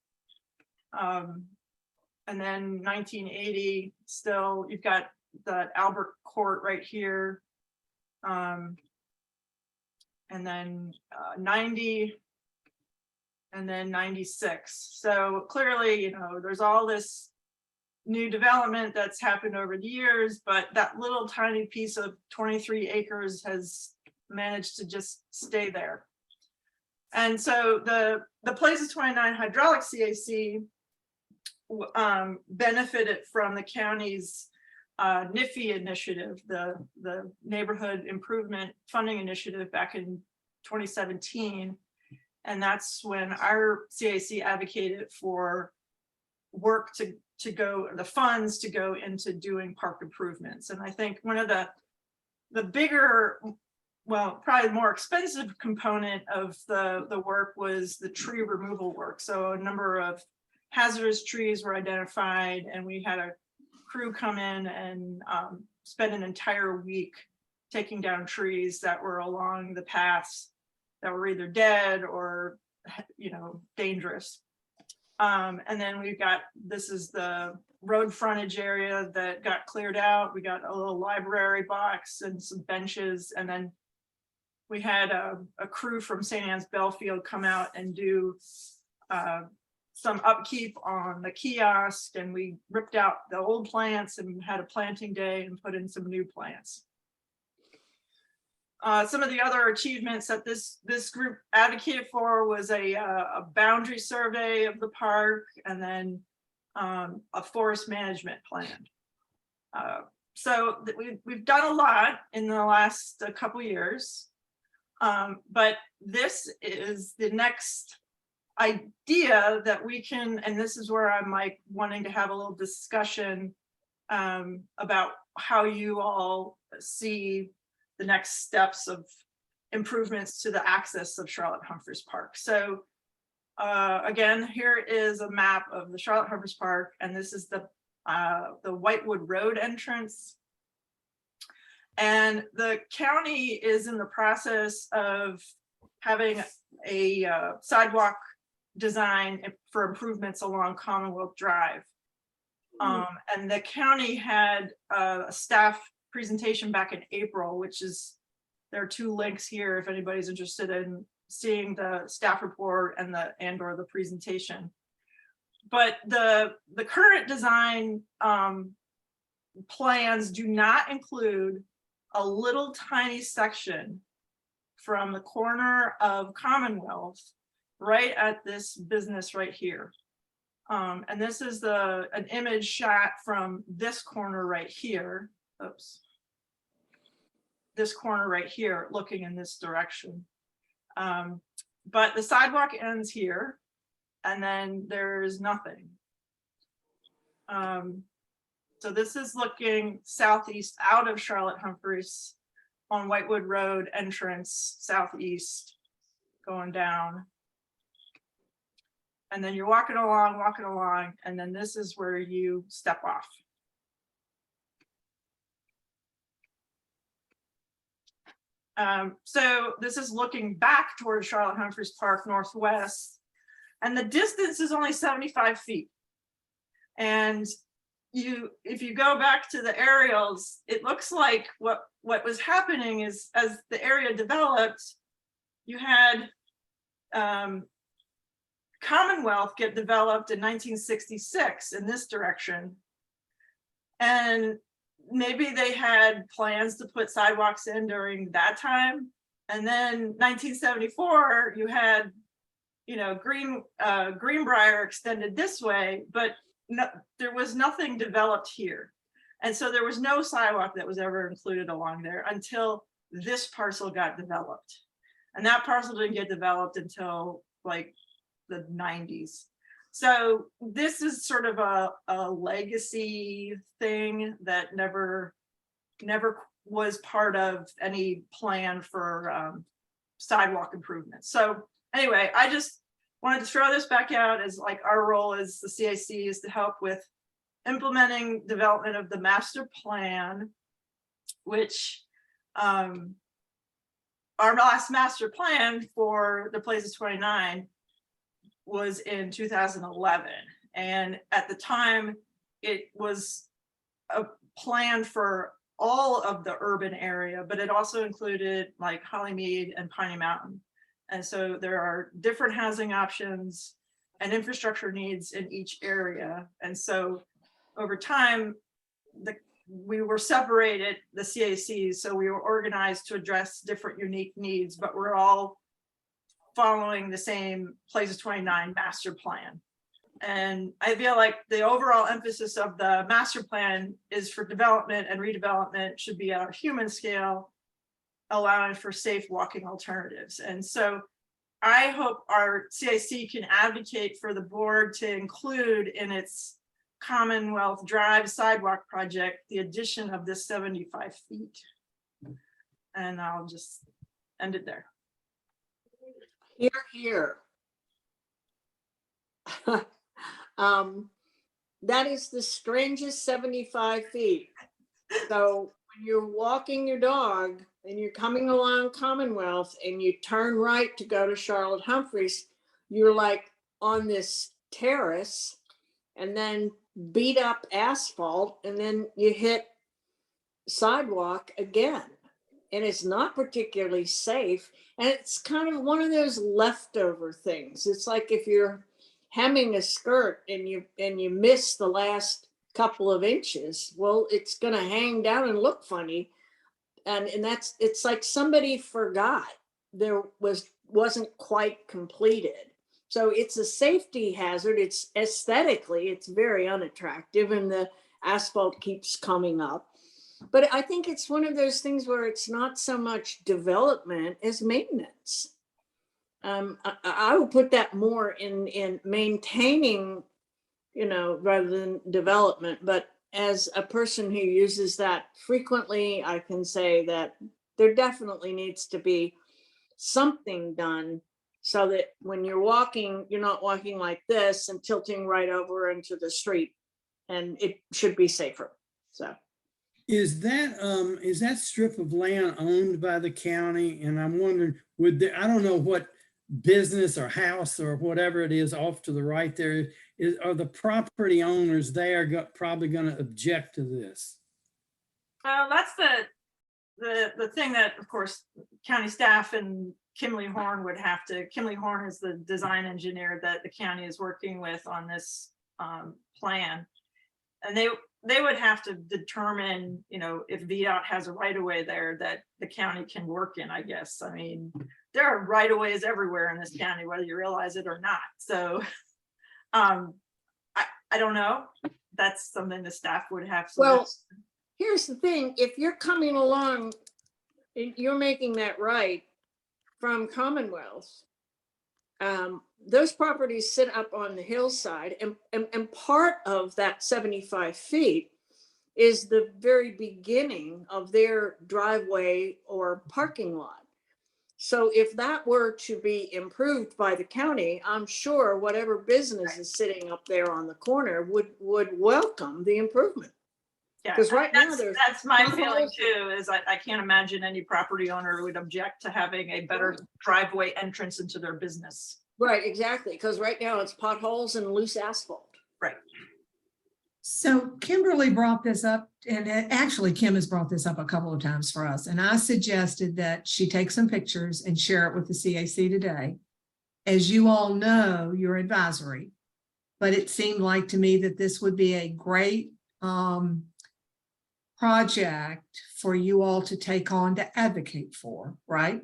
And then 1980, still, you've got the Albert Court right here. And then 90, and then 96. So clearly, you know, there's all this new development that's happened over the years, but that little tiny piece of 23 acres has managed to just stay there. And so the Places29 hydraulic CAC benefited from the county's NIFI initiative, the Neighborhood Improvement Funding Initiative back in 2017. And that's when our CAC advocated for work to go, the funds to go into doing park improvements. And I think one of the bigger, well, probably more expensive component of the work was the tree removal work. So a number of hazardous trees were identified, and we had a crew come in and spend an entire week taking down trees that were along the paths that were either dead or, you know, dangerous. And then we've got, this is the road frontage area that got cleared out. We got a little library box and some benches. And then we had a crew from St. Anne's Belfield come out and do some upkeep on the kiosk, and we ripped out the old plants and had a planting day and put in some new plants. Some of the other achievements that this group advocated for was a boundary survey of the park, and then a forest management plan. So we've done a lot in the last couple years, but this is the next idea that we can, and this is where I'm like wanting to have a little discussion about how you all see the next steps of improvements to the access of Charlotte Humphreys Park. So again, here is a map of the Charlotte Humphreys Park, and this is the Whitewood Road entrance. And the county is in the process of having a sidewalk design for improvements along Commonwealth Drive. And the county had a staff presentation back in April, which is, there are two links here if anybody's interested in seeing the staff report and or the presentation. But the current design plans do not include a little tiny section from the corner of Commonwealth right at this business right here. And this is an image shot from this corner right here. Oops. This corner right here, looking in this direction. But the sidewalk ends here, and then there's nothing. So this is looking southeast out of Charlotte Humphreys on Whitewood Road entrance, southeast, going down. And then you're walking along, and then this is where you step off. So this is looking back towards Charlotte Humphreys Park northwest, and the distance is only 75 feet. And if you go back to the aerials, it looks like what was happening is, as the area developed, you had Commonwealth get developed in 1966 in this direction. And maybe they had plans to put sidewalks in during that time. And then 1974, you had, you know, Greenbrier extended this way, but no, there was nothing developed here. And so there was no sidewalk that was ever included along there until this parcel got developed. And that parcel didn't get developed until like the 90s. So this is sort of a legacy thing that never was part of any plan for sidewalk improvements. So anyway, I just wanted to throw this back out as like our role as the CAC is to help with implementing development of the master plan, which our last master plan for the Places29 was in 2011. And at the time, it was a plan for all of the urban area, but it also included like Hollymead and Piney Mountain. And so there are different housing options and infrastructure needs in each area. And so over time, we were separated, the CACs, so we were organized to address different unique needs, but we're all following the same Places 29 master plan. And I feel like the overall emphasis of the master plan is for development and redevelopment should be on a human scale, allowing for safe walking alternatives. And so I hope our CIC can advocate for the board to include in its Commonwealth Drive sidewalk project the addition of this 75 feet. And I'll just end it there. Here, here. That is the strangest 75 feet. So when you're walking your dog and you're coming along Commonwealth and you turn right to go to Charlotte Humphreys, you're like on this terrace and then beat up asphalt, and then you hit sidewalk again. And it's not particularly safe. And it's kind of one of those leftover things. It's like if you're hemming a skirt and you miss the last couple of inches, well, it's going to hang down and look funny. And it's like somebody forgot there wasn't quite completed. So it's a safety hazard. It's aesthetically, it's very unattractive, and the asphalt keeps coming up. But I think it's one of those things where it's not so much development as maintenance. I would put that more in maintaining, rather than development. But as a person who uses that frequently, I can say that there definitely needs to be something done so that when you're walking, you're not walking like this and tilting right over into the street, and it should be safer. So. Is that strip of land owned by the county? And I'm wondering, I don't know what business or house or whatever it is off to the right there, are the property owners there probably going to object to this? That's the thing that, of course, county staff and Kimley Horn would have to. Kimley Horn is the design engineer that the county is working with on this plan, and they would have to determine, if VDOT has a right of way there that the county can work in, I guess. I mean, there are right of ways everywhere in this county, whether you realize it or not. So I don't know. That's something the staff would have to. Well, here's the thing. If you're coming along, you're making that right from Commonwealth, those properties sit up on the hillside, and part of that 75 feet is the very beginning of their driveway or parking lot. So if that were to be improved by the county, I'm sure whatever business is sitting up there on the corner would welcome the improvement. Yeah, because right now that's my feeling too, is I can't imagine any property owner would object to having a better driveway entrance into their business. Right, exactly, because right now it's potholes and loose asphalt. Right. So Kimberly brought this up, and actually Kim has brought this up a couple of times for us. And I suggested that she take some pictures and share it with the CAC today. As you all know, you're advisory, but it seemed like to me that this would be a great project for you all to take on to advocate for, right?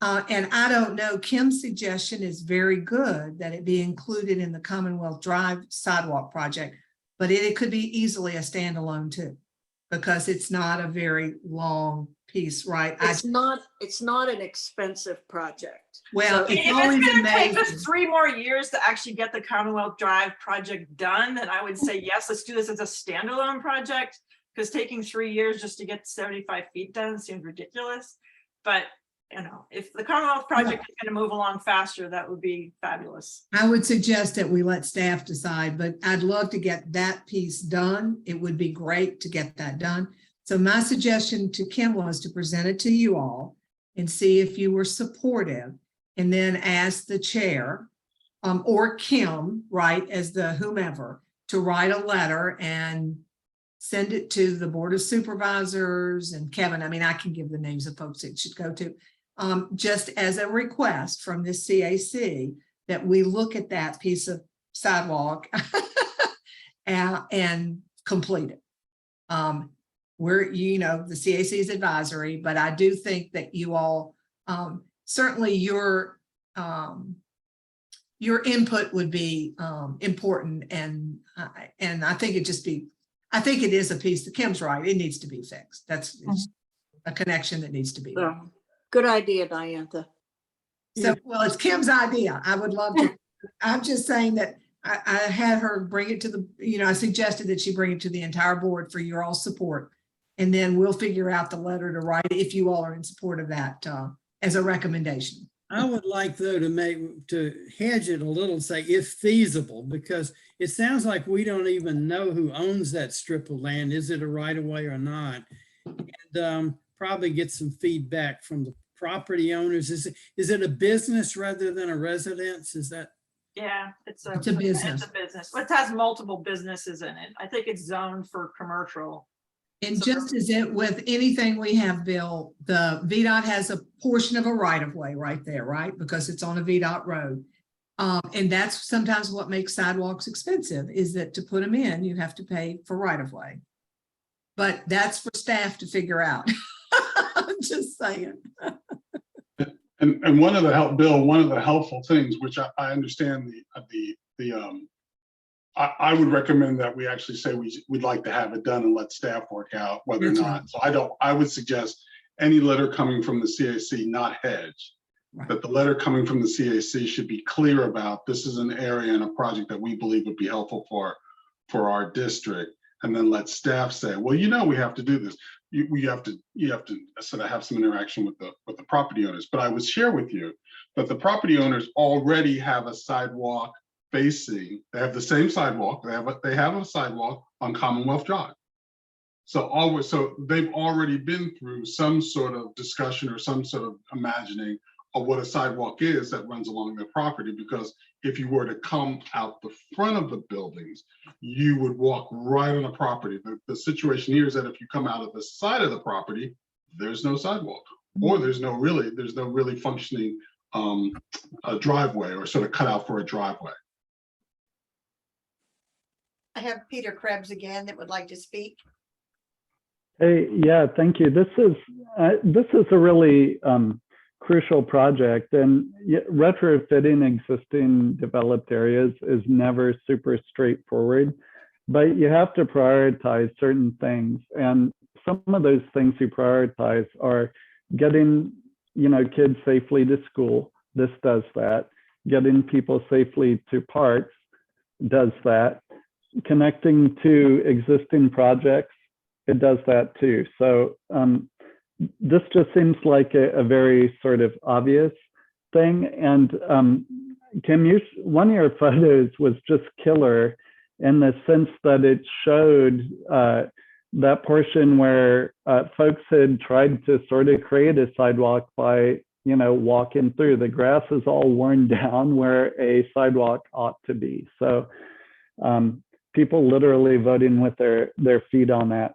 And I don't know, Kim's suggestion is very good that it be included in the Commonwealth Drive sidewalk project, but it could be easily a standalone too, because it's not a very long piece, right? It's not an expensive project. Well, If it's going to take us 3 more years to actually get the Commonwealth Drive project done, then I would say, yes, let's do this as a standalone project, because taking 3 years just to get 75 feet done seems ridiculous. But if the Commonwealth project is going to move along faster, that would be fabulous. I would suggest that we let staff decide, but I'd love to get that piece done. It would be great to get that done. So my suggestion to Kim was to present it to you all and see if you were supportive, and then ask the chair or Kim, right, as the whomever, to write a letter and send it to the Board of Supervisors and Kevin. I mean, I can give the names of folks it should go to, just as a request from this CAC that we look at that piece of sidewalk and complete it. We're, you know, the CAC is advisory, but I do think that you all, certainly your input would be important, and I think I think it is a piece that Kim's right. It needs to be fixed. It's a connection that needs to be. So, good idea, Diantha. So, well, it's Kim's idea. I would love to. I'm just saying that I had her bring it to the, you know, I suggested that she bring it to the entire board for your all support. And then we'll figure out the letter to write if you all are in support of that as a recommendation. I would like though to hedge it a little, say if feasible, because it sounds like we don't even know who owns that strip of land. Is it a right of way or not? And probably get some feedback from the property owners. Is it a business rather than a residence? Is that? Yeah, it's a business. It's a business. It has multiple businesses in it. I think it's zoned for commercial. And So- just as it with anything we have, Bill, the VDOT has a portion of a right of way right there, right? Because it's on a VDOT road. And that's sometimes what makes sidewalks expensive, is that to put them in, you have to pay for right of way. But that's for staff to figure out. I'm just saying. And one of the Bill, one of the helpful things, which I understand I would recommend that we actually say we'd like to have it done and let staff work out whether or That's not. right. So I would suggest any letter coming from the CAC, not hedge, Right. that the letter coming from the CAC should be clear about this is an area and a project that we believe would be helpful for our district. And then let staff say, well, you know, we have to do this. You have to sort of have some interaction with the property owners. But I would share with you that the property owners already have a sidewalk facing, they have the same sidewalk, they have a sidewalk on Commonwealth Drive. So they've already been through some sort of discussion or some sort of imagining of what a sidewalk is that runs along their property, because if you were to come out the front of the buildings, you would walk right on the property. The situation here is that if you come out of the side of the property, there's no sidewalk, or there's no really functioning a driveway or sort of cut out for a driveway. I have Peter Krebs again that would like to speak. Hey, yeah, thank you. This is a really crucial project, and retrofitting existing developed areas is never super straightforward, but you have to prioritize certain things. And some of those things you prioritize are getting, you know, kids safely to school. This does that. Getting people safely to parks does that. Connecting to existing projects, it does that too. So this just seems like a very sort of obvious thing. And Kim, one of your photos was just killer in the sense that it showed that portion where folks had tried to sort of create a sidewalk by, you know, walking through. The grass is all worn down where a sidewalk ought to be. So people literally voting with their feet on that.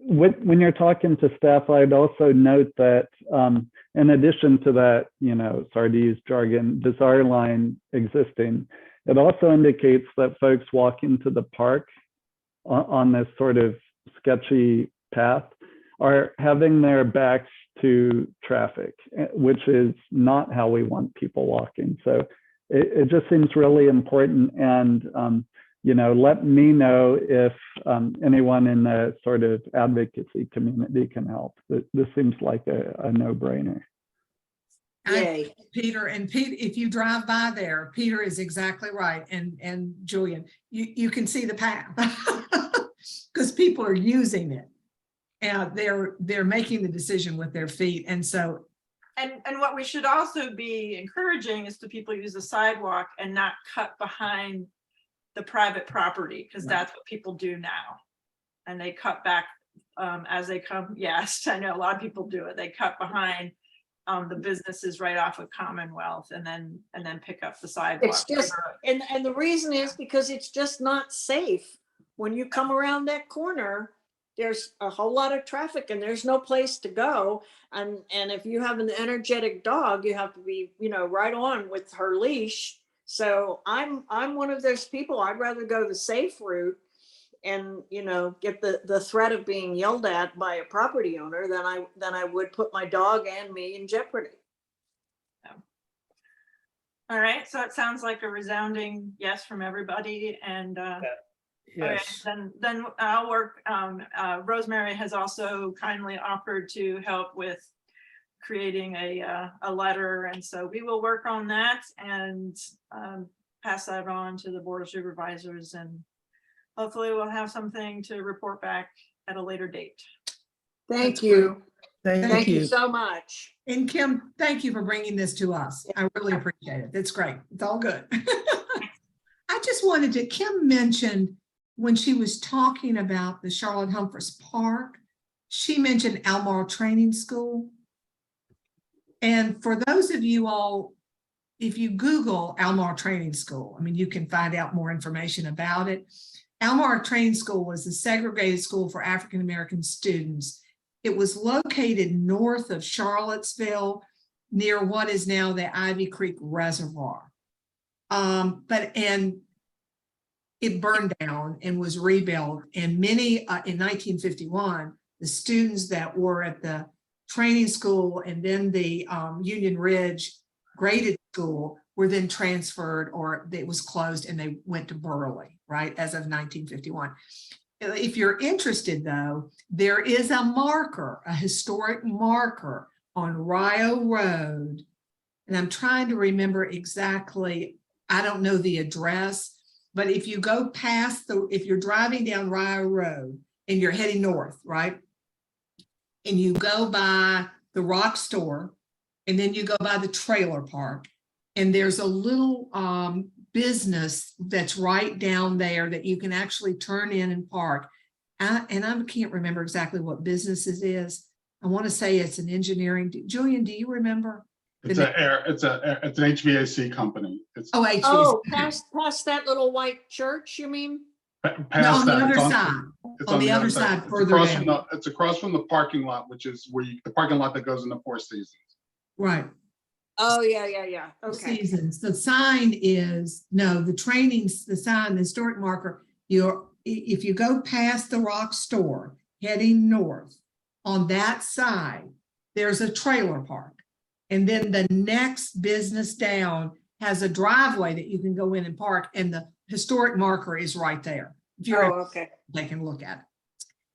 When you're talking to staff, I'd also note that in addition to that, you know, sorry to use jargon, desire line existing, it also indicates that folks walking to the park on this sort of sketchy path are having their backs to traffic, which is not how we want people walking. So it just seems really important. And you know, let me know if anyone in the sort of advocacy community can help. This seems like a no-brainer. Yay. Peter, if you drive by there, Peter is exactly right. And Julian, you can see the path because people are using it. And they're making the decision with their feet. And so. And what we should also be encouraging is to people use the sidewalk and not cut behind the private property, because that's what people do now. And they cut back as they come. Yes, I know a lot of people do it. They cut behind the businesses right off of Commonwealth and then pick up the sidewalk. It's just, and the reason is because it's just not safe. When you come around that corner, there's a whole lot of traffic and there's no place to go. And if you have an energetic dog, you have to be, right on with her leash. So I'm one of those people. I'd rather go the safe route and, get the threat of being yelled at by a property owner than I would put my dog and me in jeopardy. All right, so it sounds like a resounding yes from everybody, and Yes. okay, then I'll work. Rosemary has also kindly offered to help with creating a letter, and so we will work on that and pass that on to the Board of Supervisors, and hopefully we'll have something to report back at a later date. Thank you. Thank you so much. And Kim, thank you for bringing this to us. I really appreciate it. It's great. It's all good. I just wanted to, Kim mentioned when she was talking about the Charlotte Humphreys Park, she mentioned Almar Training School. And for those of you all, if you Google Almar Training School, I mean, you can find out more information about it. Almar Training School was a segregated school for African-American students. It was located north of Charlottesville, near what is now the Ivy Creek Reservoir. And it burned down and was rebuilt. And many, in 1951, the students that were at the training school and then the Union Ridge graded school were then transferred, or it was closed and they went to Burley, right, as of 1951. If you're interested, though, there is a marker, a historic marker on Rio Road. And I'm trying to remember exactly, I don't know the address, but if you go past if you're driving down Rio Road and you're heading north, right? And you go by the rock store, and then you go by the trailer park, and there's a little business that's right down there that you can actually turn in and park. And I can't remember exactly what business it is. I want to say it's an engineering. Julian, do you remember? It's an HVAC company. It's HVAC. Oh, past that little white church, you mean? past No, on the that. other It's side. It's On the other side, further across down. from it's across from the parking lot, which is the parking lot that goes into Four Seasons. Right. Oh, yeah. Okay. Seasons. The sign is, no, the trainings, the sign, the historic marker, if you go past the rock store heading north, on that side, there's a trailer park. And then the next business down has a driveway that you can go in and park, and the historic marker is right there. If you're okay. Take a look at it.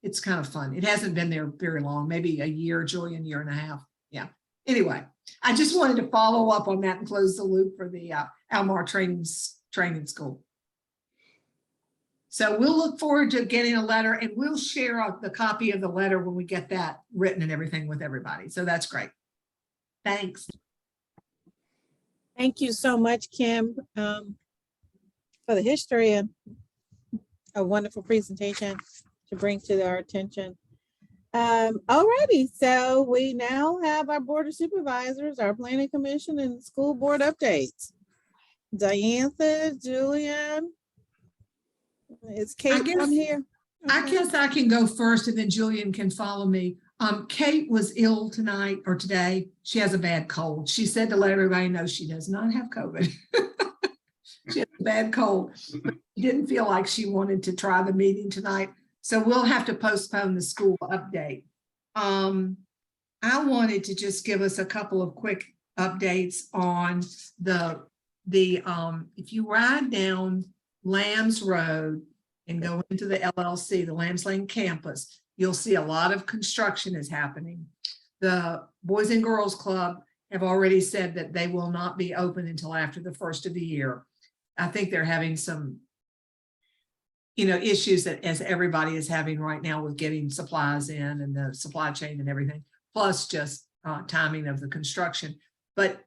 It's kind of fun. It hasn't been there very long, maybe a year, Julian, year and a half. Yeah. Anyway, I just wanted to follow up on that and close the loop for the Almar Training School. So we'll look forward to getting a letter, and we'll share the copy of the letter when we get that written and everything with everybody. So that's great. Thanks. Thank you so much, Kim, for the history and a wonderful presentation to bring to our attention. Alrighty, so we now have our Board of Supervisors, our Planning Commission, and School Board updates. Diantha, Julian, is Kate from here? I guess I can go first, and then Julian can follow me. Kate was ill tonight or today. She has a bad cold. She said to let everybody know she does not have COVID. She has a bad cold, but she didn't feel like she wanted to try the meeting tonight. So we'll have to postpone the school update. I wanted to just give us a couple of quick updates on if you ride down Lambs Road and go into the LLC, the Lambs Lane campus, you'll see a lot of construction is happening. The Boys and Girls Club have already said that they will not be open until after the first of the year. I think they're having some, issues that as everybody is having right now with getting supplies in and the supply chain and everything, plus just timing of the construction. But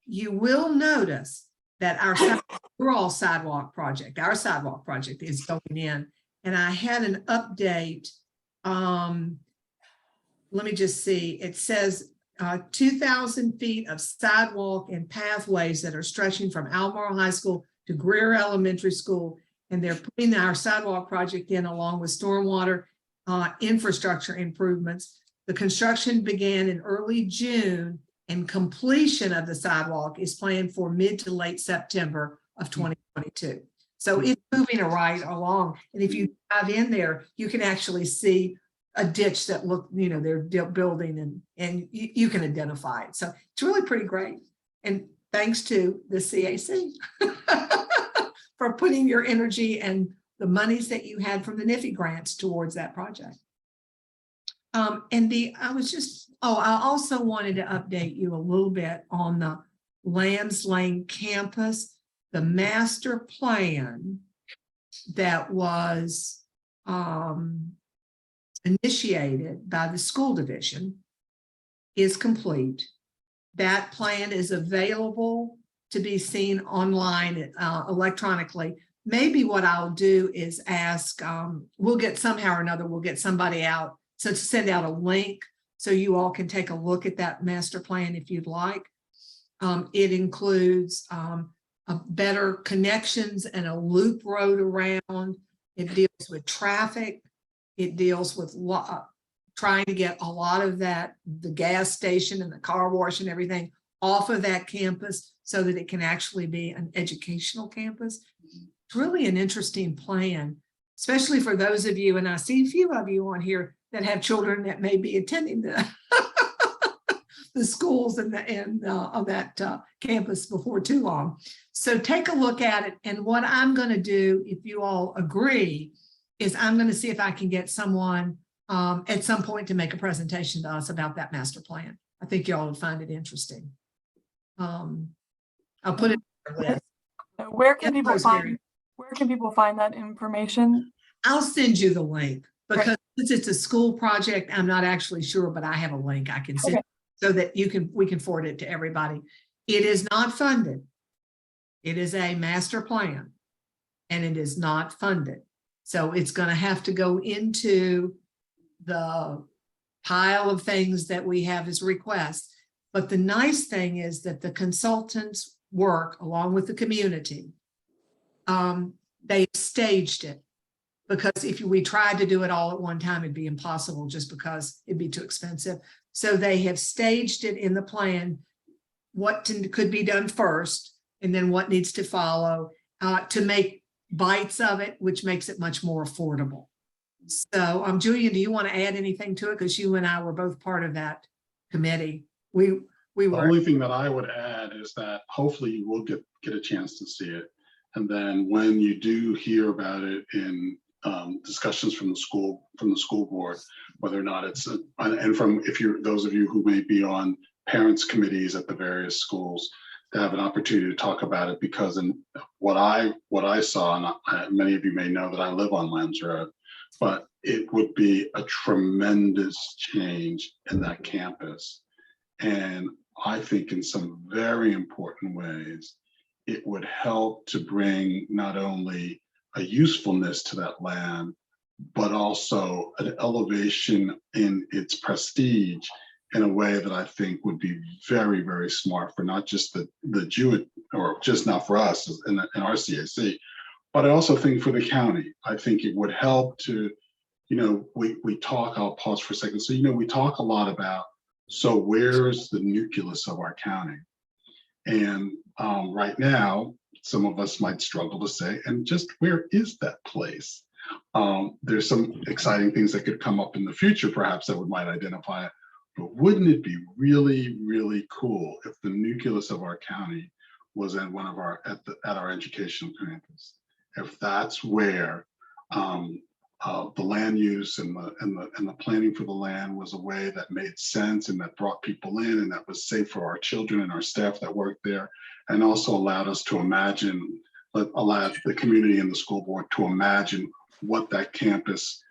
you will notice that our sidewalk project is going in. And I had an update. Let me just see. It says 2,000 feet of sidewalk and pathways that are stretching from Albemarle High School to Greer Elementary School. And they're putting our sidewalk project in along with stormwater infrastructure improvements. The construction began in early June and completion of the sidewalk is planned for mid to late September of 2022. So it's moving right along. And if you dive in there, you can actually see a ditch that look, you know, they're building and you can identify it. So it's really pretty great. And thanks to the CAC for putting your energy and the monies that you had from the NIFI grants towards that project. I also wanted to update you a little bit on the Lambs Lane campus, the master plan that was initiated by the school division is complete. That plan is available to be seen online electronically. Maybe what I'll do is ask, we'll get somehow or another, we'll get somebody out to send out a link so you all can take a look at that master plan if you'd like. It includes better connections and a loop road around. It deals with traffic. It deals with trying to get a lot of that, the gas station and the car wash and everything off of that campus so that it can actually be an educational campus. It's really an interesting plan, especially for those of you, and I see a few of you on here that have children that may be attending the schools on that campus before too long. So take a look at it. And what I'm going to do, if you all agree, is I'm going to see if I can get someone at some point to make a presentation to us about that master plan. I think y'all will find it interesting. I'll put it on the list. Where can people find that information? I'll send you the link because since it's a school project, I'm not actually sure, but I have a link I can send so that we can forward it to everybody. It is not funded. It is a master plan and it is not funded. So it's going to have to go into the pile of things that we have as requests. But the nice thing is that the consultants work along with the community. They staged it because if we tried to do it all at one time, it'd be impossible just because it'd be too expensive. So they have staged it in the plan, what could be done first, and then what needs to follow to make bites of it, which makes it much more affordable. So Julian, do you want to add anything to it? Because you and I were both part of that committee. We were. The only thing that I would add is that hopefully you will get a chance to see it. And then when you do hear about it in discussions from the school board, whether or not it's and from those of you who may be on parents committees at the various schools, to have an opportunity to talk about it, because in what I saw, and many of you may know that I live on Lambs Road, but it would be a tremendous change in that campus. And I think in some very important ways, it would help to bring not only a usefulness to that land, but also an elevation in its prestige in a way that I think would be very, very smart for not just the Jewish, or just not for us in our CAC, but I also think for the county. I think it would help to, we talk, I'll pause for a second. So, we talk a lot about, so where's the nucleus of our county? And right now, some of us might struggle to say, and just where is that place? There's some exciting things that could come up in the future, perhaps, that might identify it. But wouldn't it be really, really cool if the nucleus of our county was at at our educational campus? If that's where the land use and the planning for the land was a way that made sense and that brought people in and that was safe for our children and our staff that worked there, and also allowed us to imagine, allowed the community and the school board to imagine what that campus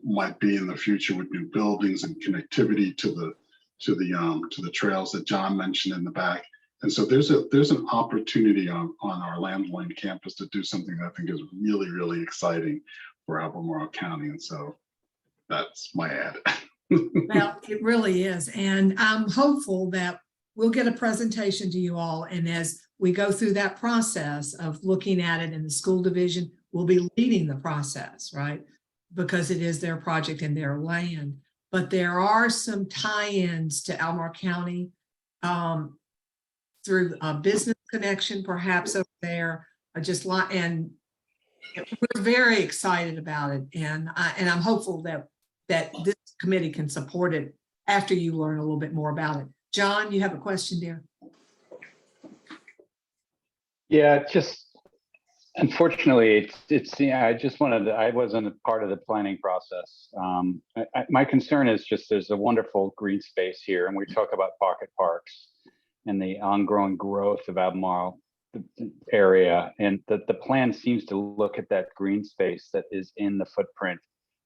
might be in the future with new buildings and connectivity to the trails that John mentioned in the back. And so there's an opportunity on our Lambs Lane campus to do something that I think is really, really exciting for Albemarle County. And so that's my ad. Well, it really is. And I'm hopeful that we'll get a presentation to you all. And as we go through that process of looking at it in the school division, we'll be leading the process, right? Because it is their project and their land. But there are some tie-ins to Albemarle County through a business connection, perhaps over there, and we're very excited about it. And I'm hopeful that this committee can support it after you learn a little bit more about it. John, you have a question there? Yeah, just unfortunately, it's yeah, I wasn't a part of the planning process. My concern is just there's a wonderful green space here, and we talk about pocket parks and the ongoing growth of Albemarle area, and the plan seems to look at that green space that is in the footprint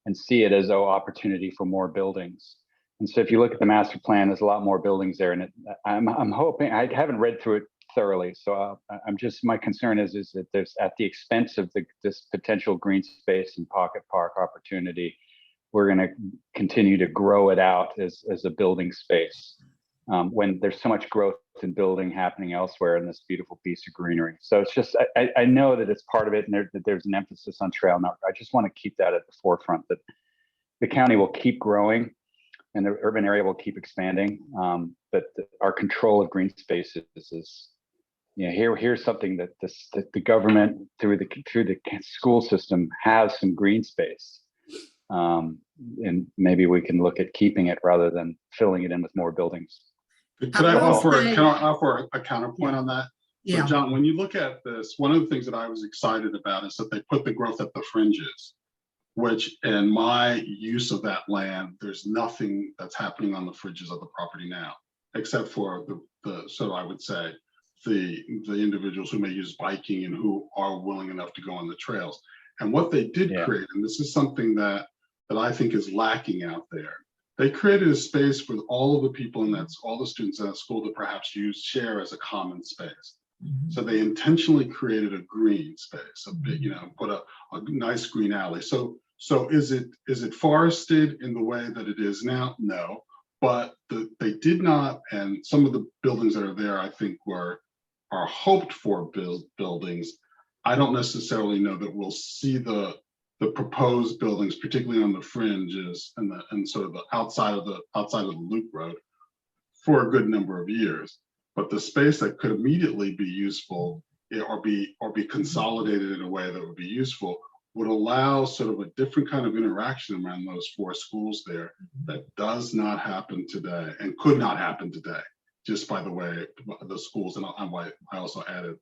and see it as an opportunity for more buildings. And so if you look at the master plan, there's a lot more buildings there, and I'm hoping, I haven't read through it thoroughly, so my concern is that there's, at the expense of this potential green space and pocket park opportunity, we're going to continue to grow it out as a building space when there's so much growth and building happening elsewhere in this beautiful piece of greenery. So it's just, I know that it's part of it, and that there's an emphasis on trail network. I just want to keep that at the forefront, that the county will keep growing and the urban area will keep expanding, but our control of green spaces is, here's something that the government through the school system has some green space, and maybe we can look at keeping it rather than filling it in with more buildings. Could I offer a counterpoint on that? Yeah. So John, when you look at this, one of the things that I was excited about is that they put the growth at the fringes, which in my use of that land, there's nothing that's happening on the fringes of the property now, except for so I would say the individuals who may use biking and who are willing enough to go on the trails. And what they did create, and this is something that I think is lacking out there, they created a space for all of the people in that, all the students in that school to perhaps share as a common space. Mm-hmm. So they intentionally created a green space, a big, put a nice green alley. So is it forested in the way that it is now? No, but they did not, and some of the buildings that are there, I think are hoped for buildings. I don't necessarily know that we'll see the proposed buildings, particularly on the fringes and sort of the outside of the loop road, for a good number of years. But the space that could immediately be useful or be consolidated in a way that would be useful would allow sort of a different kind of interaction around those four schools there that does not happen today and could not happen today, just by the way the schools, and I also added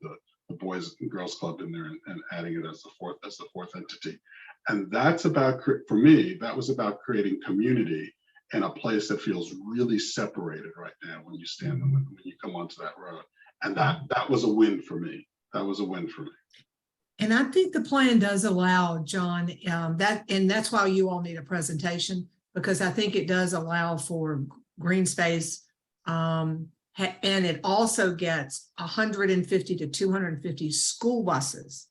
the Boys and Girls Club in there and adding it as the fourth entity. And that's about, for me, that was about creating community in a place that feels really separated right now when you stand when you come onto that road. And that was a win for me. That was a win for me. And I think the plan does allow, John, and that's why you all need a presentation, because I think it does allow for green space. And it also gets 150 to 250 school buses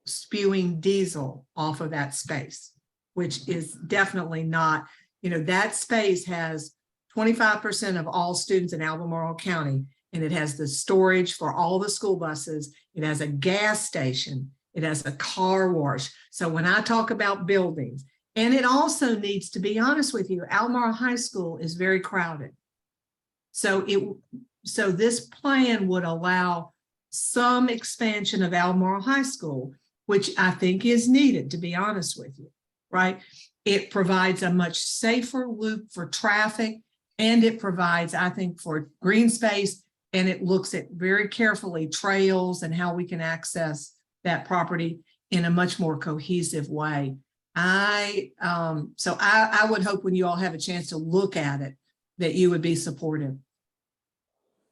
spewing diesel off of that space, which is definitely not, that space has 25% of all students in Albemarle County, and it has the storage for all the school buses. It has a gas station. It has a car wash. So when I talk about buildings, and it also needs to be honest with you, Albemarle High School is very crowded. So this plan would allow some expansion of Albemarle High School, which I think is needed, to be honest with you, right? It provides a much safer loop for traffic, and it provides, I think, for green space, and it looks at very carefully trails and how we can access that property in a much more cohesive way. So I would hope when you all have a chance to look at it, that you would be supportive.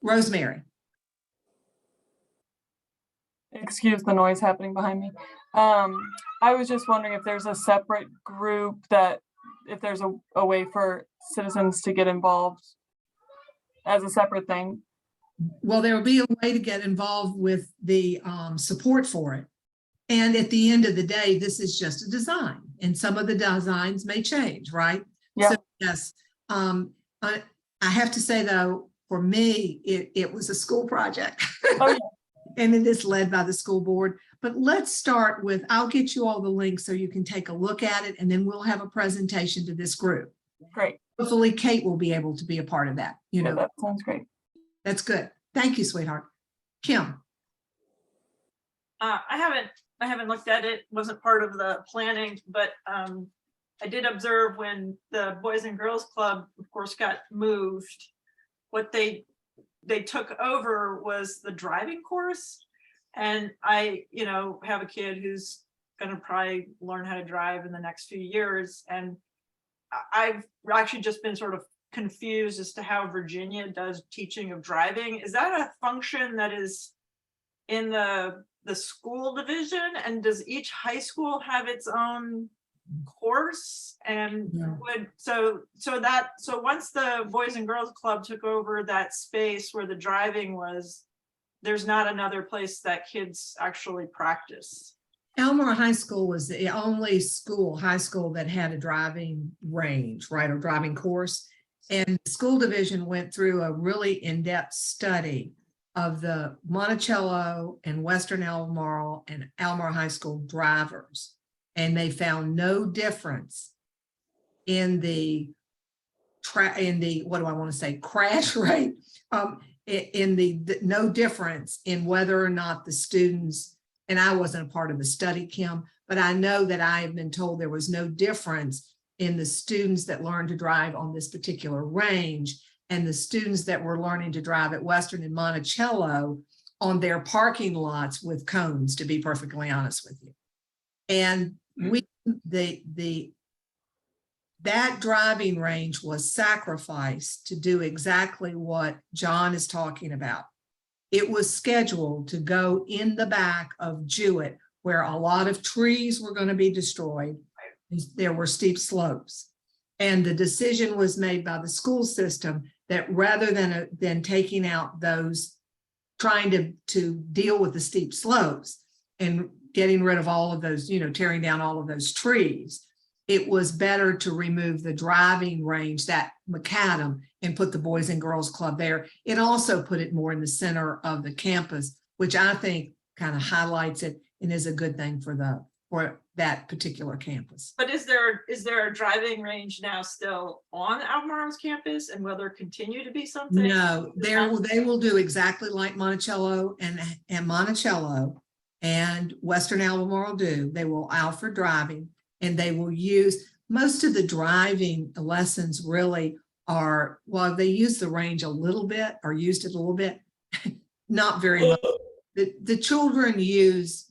Rosemary. Excuse the noise happening behind me. I was just wondering if there's a separate group if there's a way for citizens to get involved as a separate thing. Well, there will be a way to get involved with the support for it. And at the end of the day, this is just a design, and some of the designs may change, right? Yeah. So, yes, I have to say though, for me, it was a school project. Oh, yeah. And it is led by the school board. But let's start with, I'll get you all the links so you can take a look at it, and then we'll have a presentation to this group. Great. Hopefully Kate will be able to be a part of that. You Yeah, know, that sounds great. that's good. Thank you, sweetheart. Kim. I haven't looked at it, wasn't part of the planning, but I did observe when the Boys and Girls Club, of course, got moved. What they took over was the driving course. And I, have a kid who's gonna probably learn how to drive in the next few years. And I've actually just been sort of confused as to how Virginia does teaching of driving. Is that a function that is in the school division? And does each high school have its own course? And so once the Boys and Girls Club took over that space where the driving was, there's not another place that kids actually practice. Elmore High School was the only high school that had a driving range, right, or driving course. And the school division went through a really in-depth study of the Monticello and Western Albemarle and Elmore High School drivers. And they found no difference in the crash rate, no difference in whether or not the students, and I wasn't a part of the study, Kim, but I know that I have been told there was no difference in the students that learned to drive on this particular range and the students that were learning to drive at Western and Monticello on their parking lots with cones, to be perfectly honest with you. And that driving range was sacrificed to do exactly what John is talking about. It was scheduled to go in the back of Jewett, where a lot of trees were going to be destroyed. There were steep slopes. And the decision was made by the school system that rather than taking out those, trying to deal with the steep slopes and getting rid of all of those, tearing down all of those trees, it was better to remove the driving range, that macadam, and put the Boys and Girls Club there. It also put it more in the center of the campus, which I think kind of highlights it and is a good thing for that particular campus. But is there a driving range now still on Albemarle's campus, and will there continue to be something? No, they will do exactly like Monticello and Monticello and Western Albemarle do. They will offer driving, and they will use most of the driving lessons really are, well, they use the range a little bit or used it a little bit, not very much. The children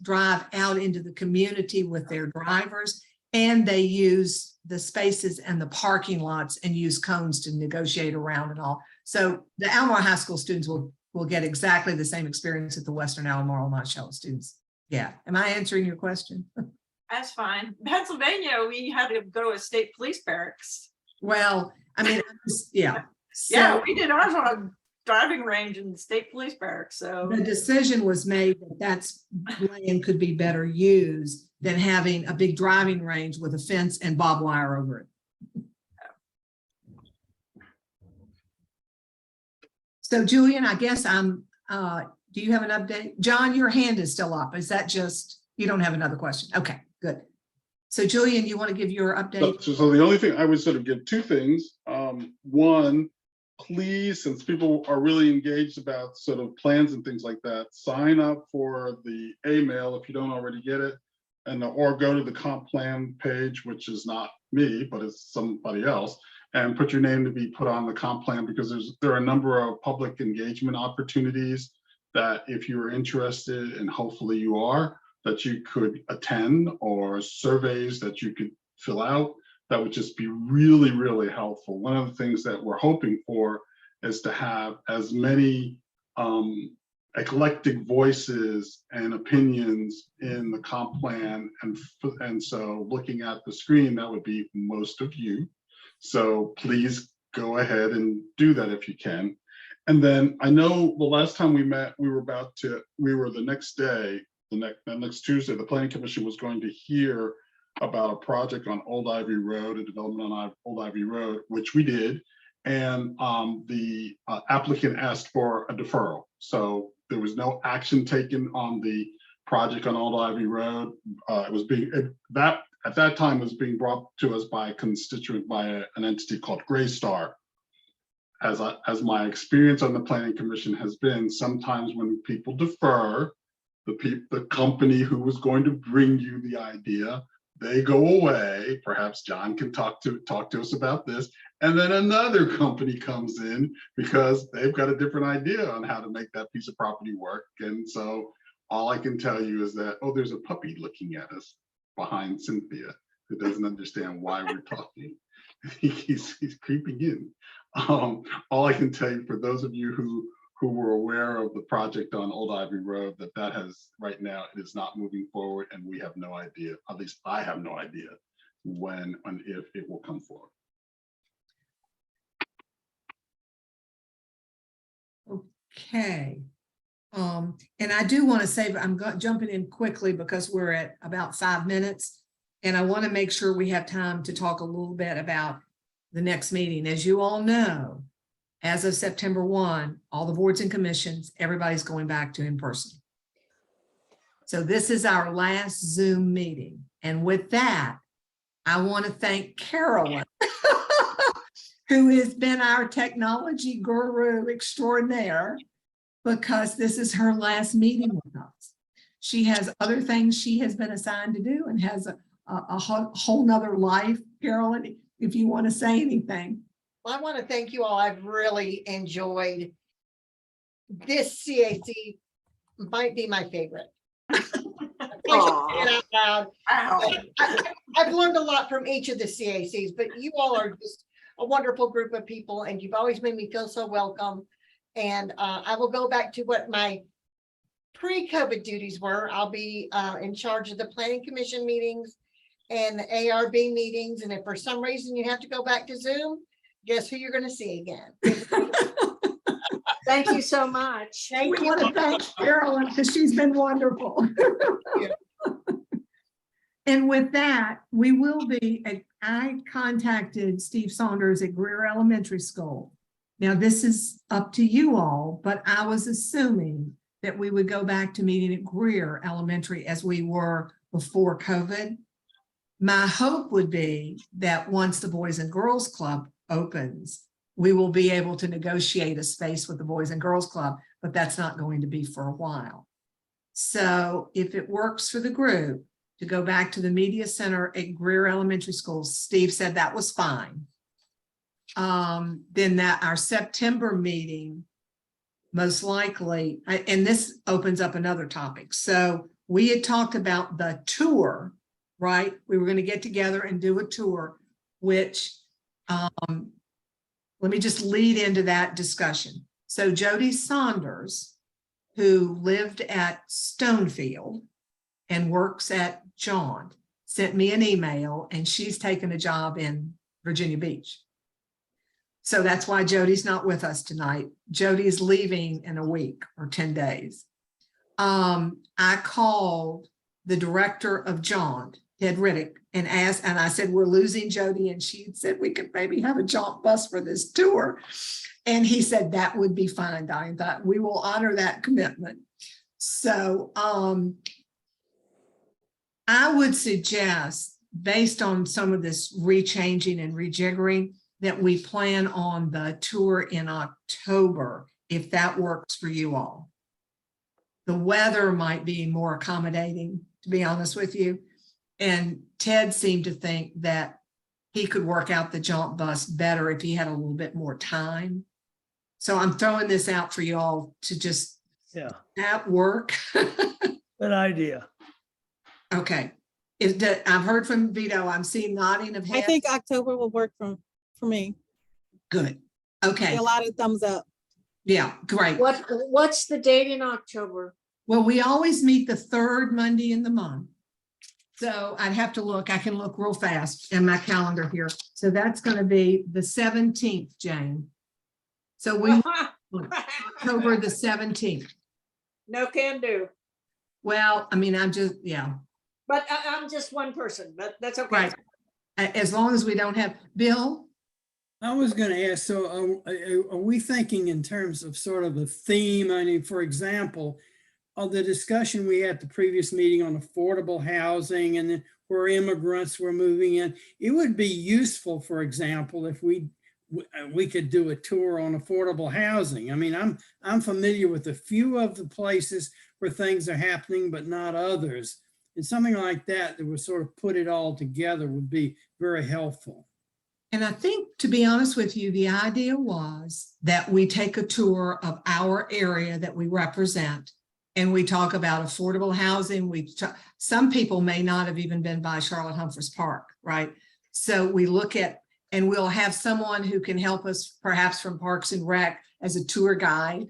drive out into the community with their drivers, and they use the spaces and the parking lots and use cones to negotiate around and all. So the Albemarle High School students will get exactly the same experience that the Western Albemarle Monticello students. Yeah. Am I answering your question? That's fine. Pennsylvania, we had to go to state police barracks. Well, I mean, yeah. So, yeah, we did ours on a driving range in the state police barracks. So the decision was made that land could be better used than having a big driving range with a fence and barbed wire over it. So Julian, I guess do you have an update? John, your hand is still up. Is that just, you don't have another question? Okay, good. So Julian, you want to give your update? So the only thing I would sort of give two things. One, please, since people are really engaged about sort of plans and things like that, sign up for the A-mail if you don't already get it, or go to the comp plan page, which is not me, but it's somebody else, and put your name to be put on the comp plan, because there are a number of public engagement opportunities that if you're interested, and hopefully you are, that you could attend, or surveys that you could fill out. That would just be really, really helpful. One of the things that we're hoping for is to have as many eclectic voices and opinions in the comp plan. And so looking at the screen, that would be most of you. So please go ahead and do that if you can. And then I know the last time we met, we were the next day, the next Tuesday, the Planning Commission was going to hear about a project on Old Ivy Road, a development on Old Ivy Road, which we did. And the applicant asked for a deferral. So there was no action taken on the project on Old Ivy Road. It was at that time was being brought to us by a constituent, by an entity called Greystar. As my experience on the Planning Commission has been, sometimes when people defer, the company who was going to bring you the idea, they go away. Perhaps John can talk to us about this. And then another company comes in because they've got a different idea on how to make that piece of property work. And so all I can tell you is that, oh, there's a puppy looking at us behind Cynthia who doesn't understand why we're talking. He's creeping in. All I can tell you, for those of you who were aware of the project on Old Ivy Road, that has right now, it is not moving forward, and we have no idea, at least I have no idea when and if it will come forward. Okay. And I do want to say, I'm jumping in quickly because we're at about 5 minutes, and I want to make sure we have time to talk a little bit about the next meeting. As you all know, as of September 1, all the boards and commissions, everybody's going back to in person. So this is our last Zoom meeting. And with that, I want to thank Carolyn, who has been our technology guru extraordinaire, because this is her last meeting with us. She has other things she has been assigned to do and has a whole nother life. Carolyn, if you want to say anything. Well, I want to thank you all. I've really enjoyed this CAC. Might be my favorite. I should say it out loud. I've learned a lot from each of the CACs, but you all are just a wonderful group of people, and you've always made me feel so welcome. And I will go back to what my pre-COVID duties were. I'll be in charge of the Planning Commission meetings and the ARB meetings. And if for some reason you have to go back to Zoom, guess who you're going to see again. Thank you so much. We want to thank Carolyn because she's been wonderful. And with that, we will be, I contacted Steve Saunders at Greer Elementary School. Now, this is up to you all, but I was assuming that we would go back to meeting at Greer Elementary as we were before COVID. My hope would be that once the Boys and Girls Club opens, we will be able to negotiate a space with the Boys and Girls Club, but that's not going to be for a while. So if it works for the group to go back to the media center at Greer Elementary School, Steve said that was fine. Then that our September meeting, most likely, and this opens up another topic. So we had talked about the tour, right? We were going to get together and do a tour, which let me just lead into that discussion. So Jody Saunders, who lived at Stonefield and works at John, sent me an email, and she's taken a job in Virginia Beach. So that's why Jody's not with us tonight. Jody is leaving in a week or 10 days. I called the director of John, Ted Riddick, and asked, and I said, we're losing Jody. And she said, we could maybe have a jaunt bus for this tour. And he said, that would be fine, Diane. Thought we will honor that commitment. So I would suggest, based on some of this rechanging and rejiggering, that we plan on the tour in October, if that works for you all. The weather might be more accommodating, to be honest with you. And Ted seemed to think that he could work out the jaunt bus better if he had a little bit more time. So I'm throwing this out for you all to just at work. Good idea. Okay. I've heard from Vito. I'm seeing nodding of heads. I think October will work for me. Good. Okay. A lot of thumbs up. Yeah, great. What's the date in October? Well, we always meet the third Monday in the month. So I'd have to look. I can look real fast in my calendar here. So that's going to be the 17th, Jane. So we October the 17th. No can do. Well, I mean, I'm just, yeah. But I'm just one person, but that's okay. Right. As long as we don't have, Bill? I was going to ask, so are we thinking in terms of sort of a theme? I mean, for example, of the discussion we had at the previous meeting on affordable housing and then where immigrants were moving in, it would be useful, for example, if we could do a tour on affordable housing. I mean, I'm familiar with a few of the places where things are happening, but not others. And something like that would sort of put it all together would be very helpful. And I think, to be honest with you, the idea was that we take a tour of our area that we represent and we talk about affordable housing. Some people may not have even been by Charlotte Humphreys Park, right? So we look at, and we'll have someone who can help us perhaps from Parks and Rec as a tour guide.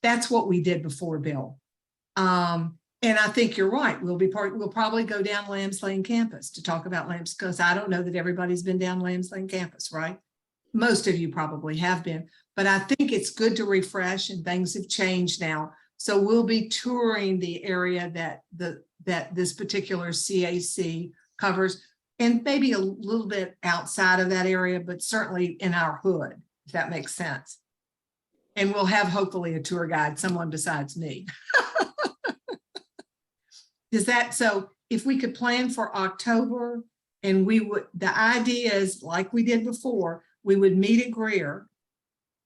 That's what we did before, Bill. And I think you're right. We'll probably go down Lambs Lane campus to talk about Lambs, because I don't know that everybody's been down Lambs Lane campus, right? Most of you probably have been, but I think it's good to refresh, and things have changed now. So we'll be touring the area that this particular CAC covers, and maybe a little bit outside of that area, but certainly in our hood, if that makes sense. And we'll have hopefully a tour guide, someone besides me. Is that so? If we could plan for October, and the idea is like we did before, we would meet at Greer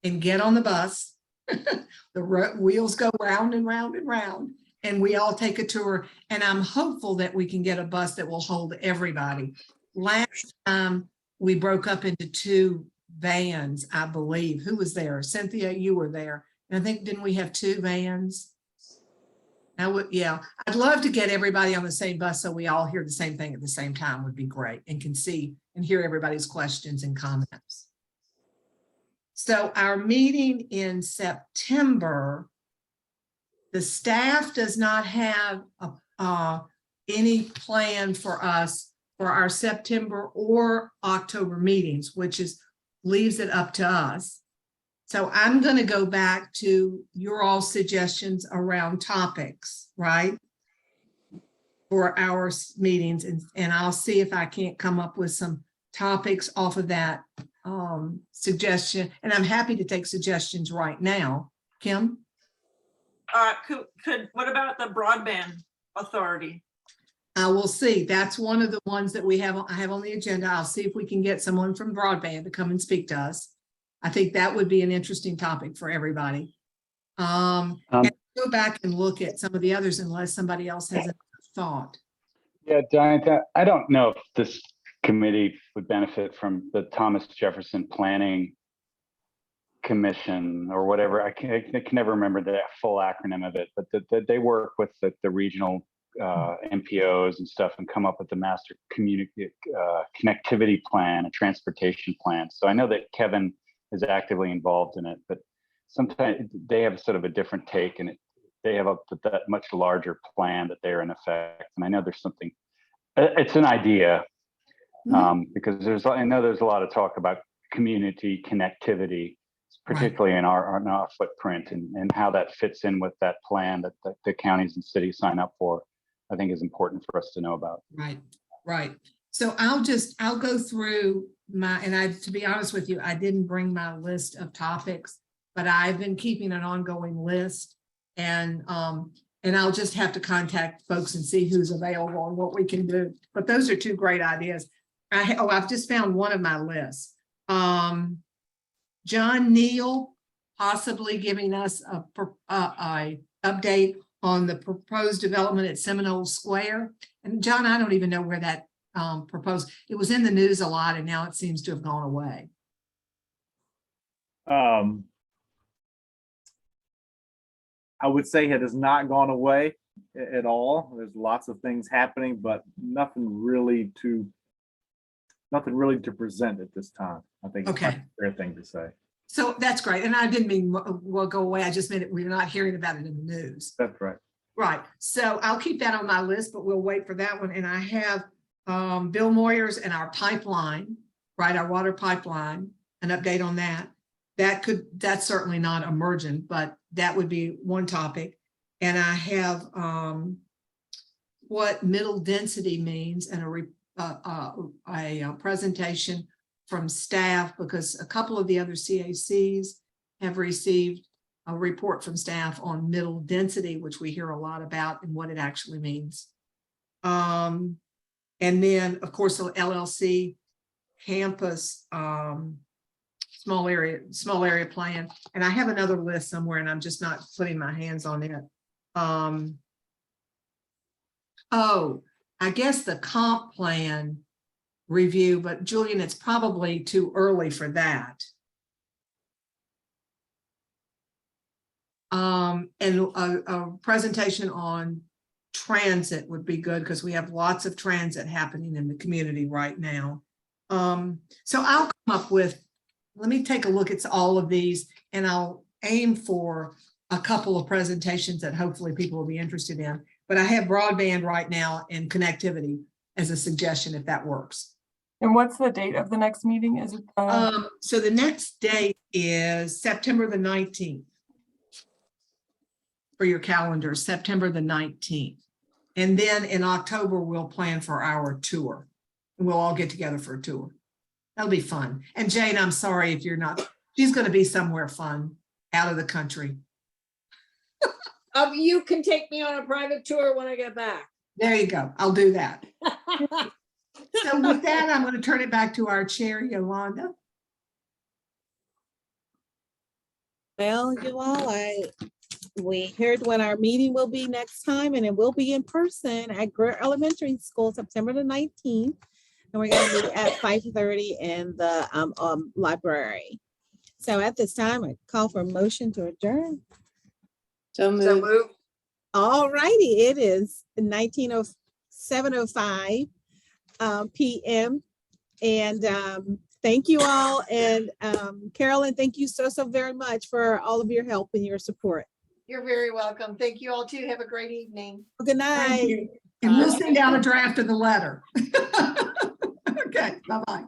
and get on the bus. The wheels go round and round and round, and we all take a tour. And I'm hopeful that we can get a bus that will hold everybody. Last time we broke up into 2 vans, I believe. Who was there? Cynthia, you were there. And I think, didn't we have 2 vans? Yeah, I'd love to get everybody on the same bus so we all hear the same thing at the same time would be great, and can see and hear everybody's questions and comments. So our meeting in September, the staff does not have any plan for us for our September or October meetings, which leaves it up to us. So I'm going to go back to your all suggestions around topics, right? For our meetings, and I'll see if I can't come up with some topics off of that suggestion. And I'm happy to take suggestions right now. Kim? What about the broadband authority? We'll see. That's one of the ones that I have on the agenda. I'll see if we can get someone from broadband to come and speak to us. I think that would be an interesting topic for everybody. And go back and look at some of the others unless somebody else has a thought. Yeah, Diane, I don't know if this committee would benefit from the Thomas Jefferson Planning Commission or whatever. I can never remember the full acronym of it, but they work with the regional MPOs and stuff and come up with the master connectivity plan, a transportation plan. So I know that Kevin is actively involved in it, but sometimes they have sort of a different take, and they have that much larger plan that they're in effect. And I know there's something, it's an idea, because I know there's a lot of talk about community connectivity, particularly in our footprint, and how that fits in with that plan that the counties and cities sign up for, I think is important for us to know about. Right. So I'll go through to be honest with you, I didn't bring my list of topics, but I've been keeping an ongoing list, and I'll just have to contact folks and see who's available and what we can do. But those are 2 great ideas. I've just found one of my lists. John Neal possibly giving us a update on the proposed development at Seminole Square. And John, I don't even know where that proposed. It was in the news a lot, and now it seems to have gone away. I would say it has not gone away at all. There's lots of things happening, but nothing really to present at this time. I think it's a fair thing to say. So that's great. And I didn't mean we'll go away. I just meant we're not hearing about it in the news. That's right. Right. So I'll keep that on my list, but we'll wait for that one. And I have Bill Moyers and our pipeline, right? Our water pipeline, an update on that. That's certainly not emergent, but that would be one topic. And I have what middle density means and a presentation from staff, because a couple of the other CACs have received a report from staff on middle density, which we hear a lot about and what it actually means. And then, of course, the LLC campus small area plan. And I have another list somewhere and I'm just not putting my hands on it. Oh, I guess the comp plan review, but Julian, it's probably too early for that. And a presentation on transit would be good because we have lots of transit happening in the community right now. So I'll come up with, let me take a look at all of these and I'll aim for a couple of presentations that hopefully people will be interested in. But I have broadband right now and connectivity as a suggestion if that works. And what's the date of the next meeting? Is it? So the next date is September the 19th. For your calendar, September the 19th. And then in October, we'll plan for our tour. And we'll all get together for a tour. That'll be fun. And Jane, I'm sorry if you're not, she's going to be somewhere fun out of the country. You can take me on a private tour when I get back. There you go. I'll do that. So with that, I'm going to turn it back to our chair, Yolanda. Well, you all, we heard when our meeting will be next time, and it will be in person at Greer Elementary School, September the 19th. And we're going to meet at 5:30 in the library. So at this time, I call for a motion to adjourn. So moved. All righty, it is 7:05 p.m. And thank you all. And Carolyn, thank you so very much for all of your help and your support. You're very welcome. Thank you all too. Have a great evening. Good night. And we'll send out a draft of the letter. Okay, bye-bye.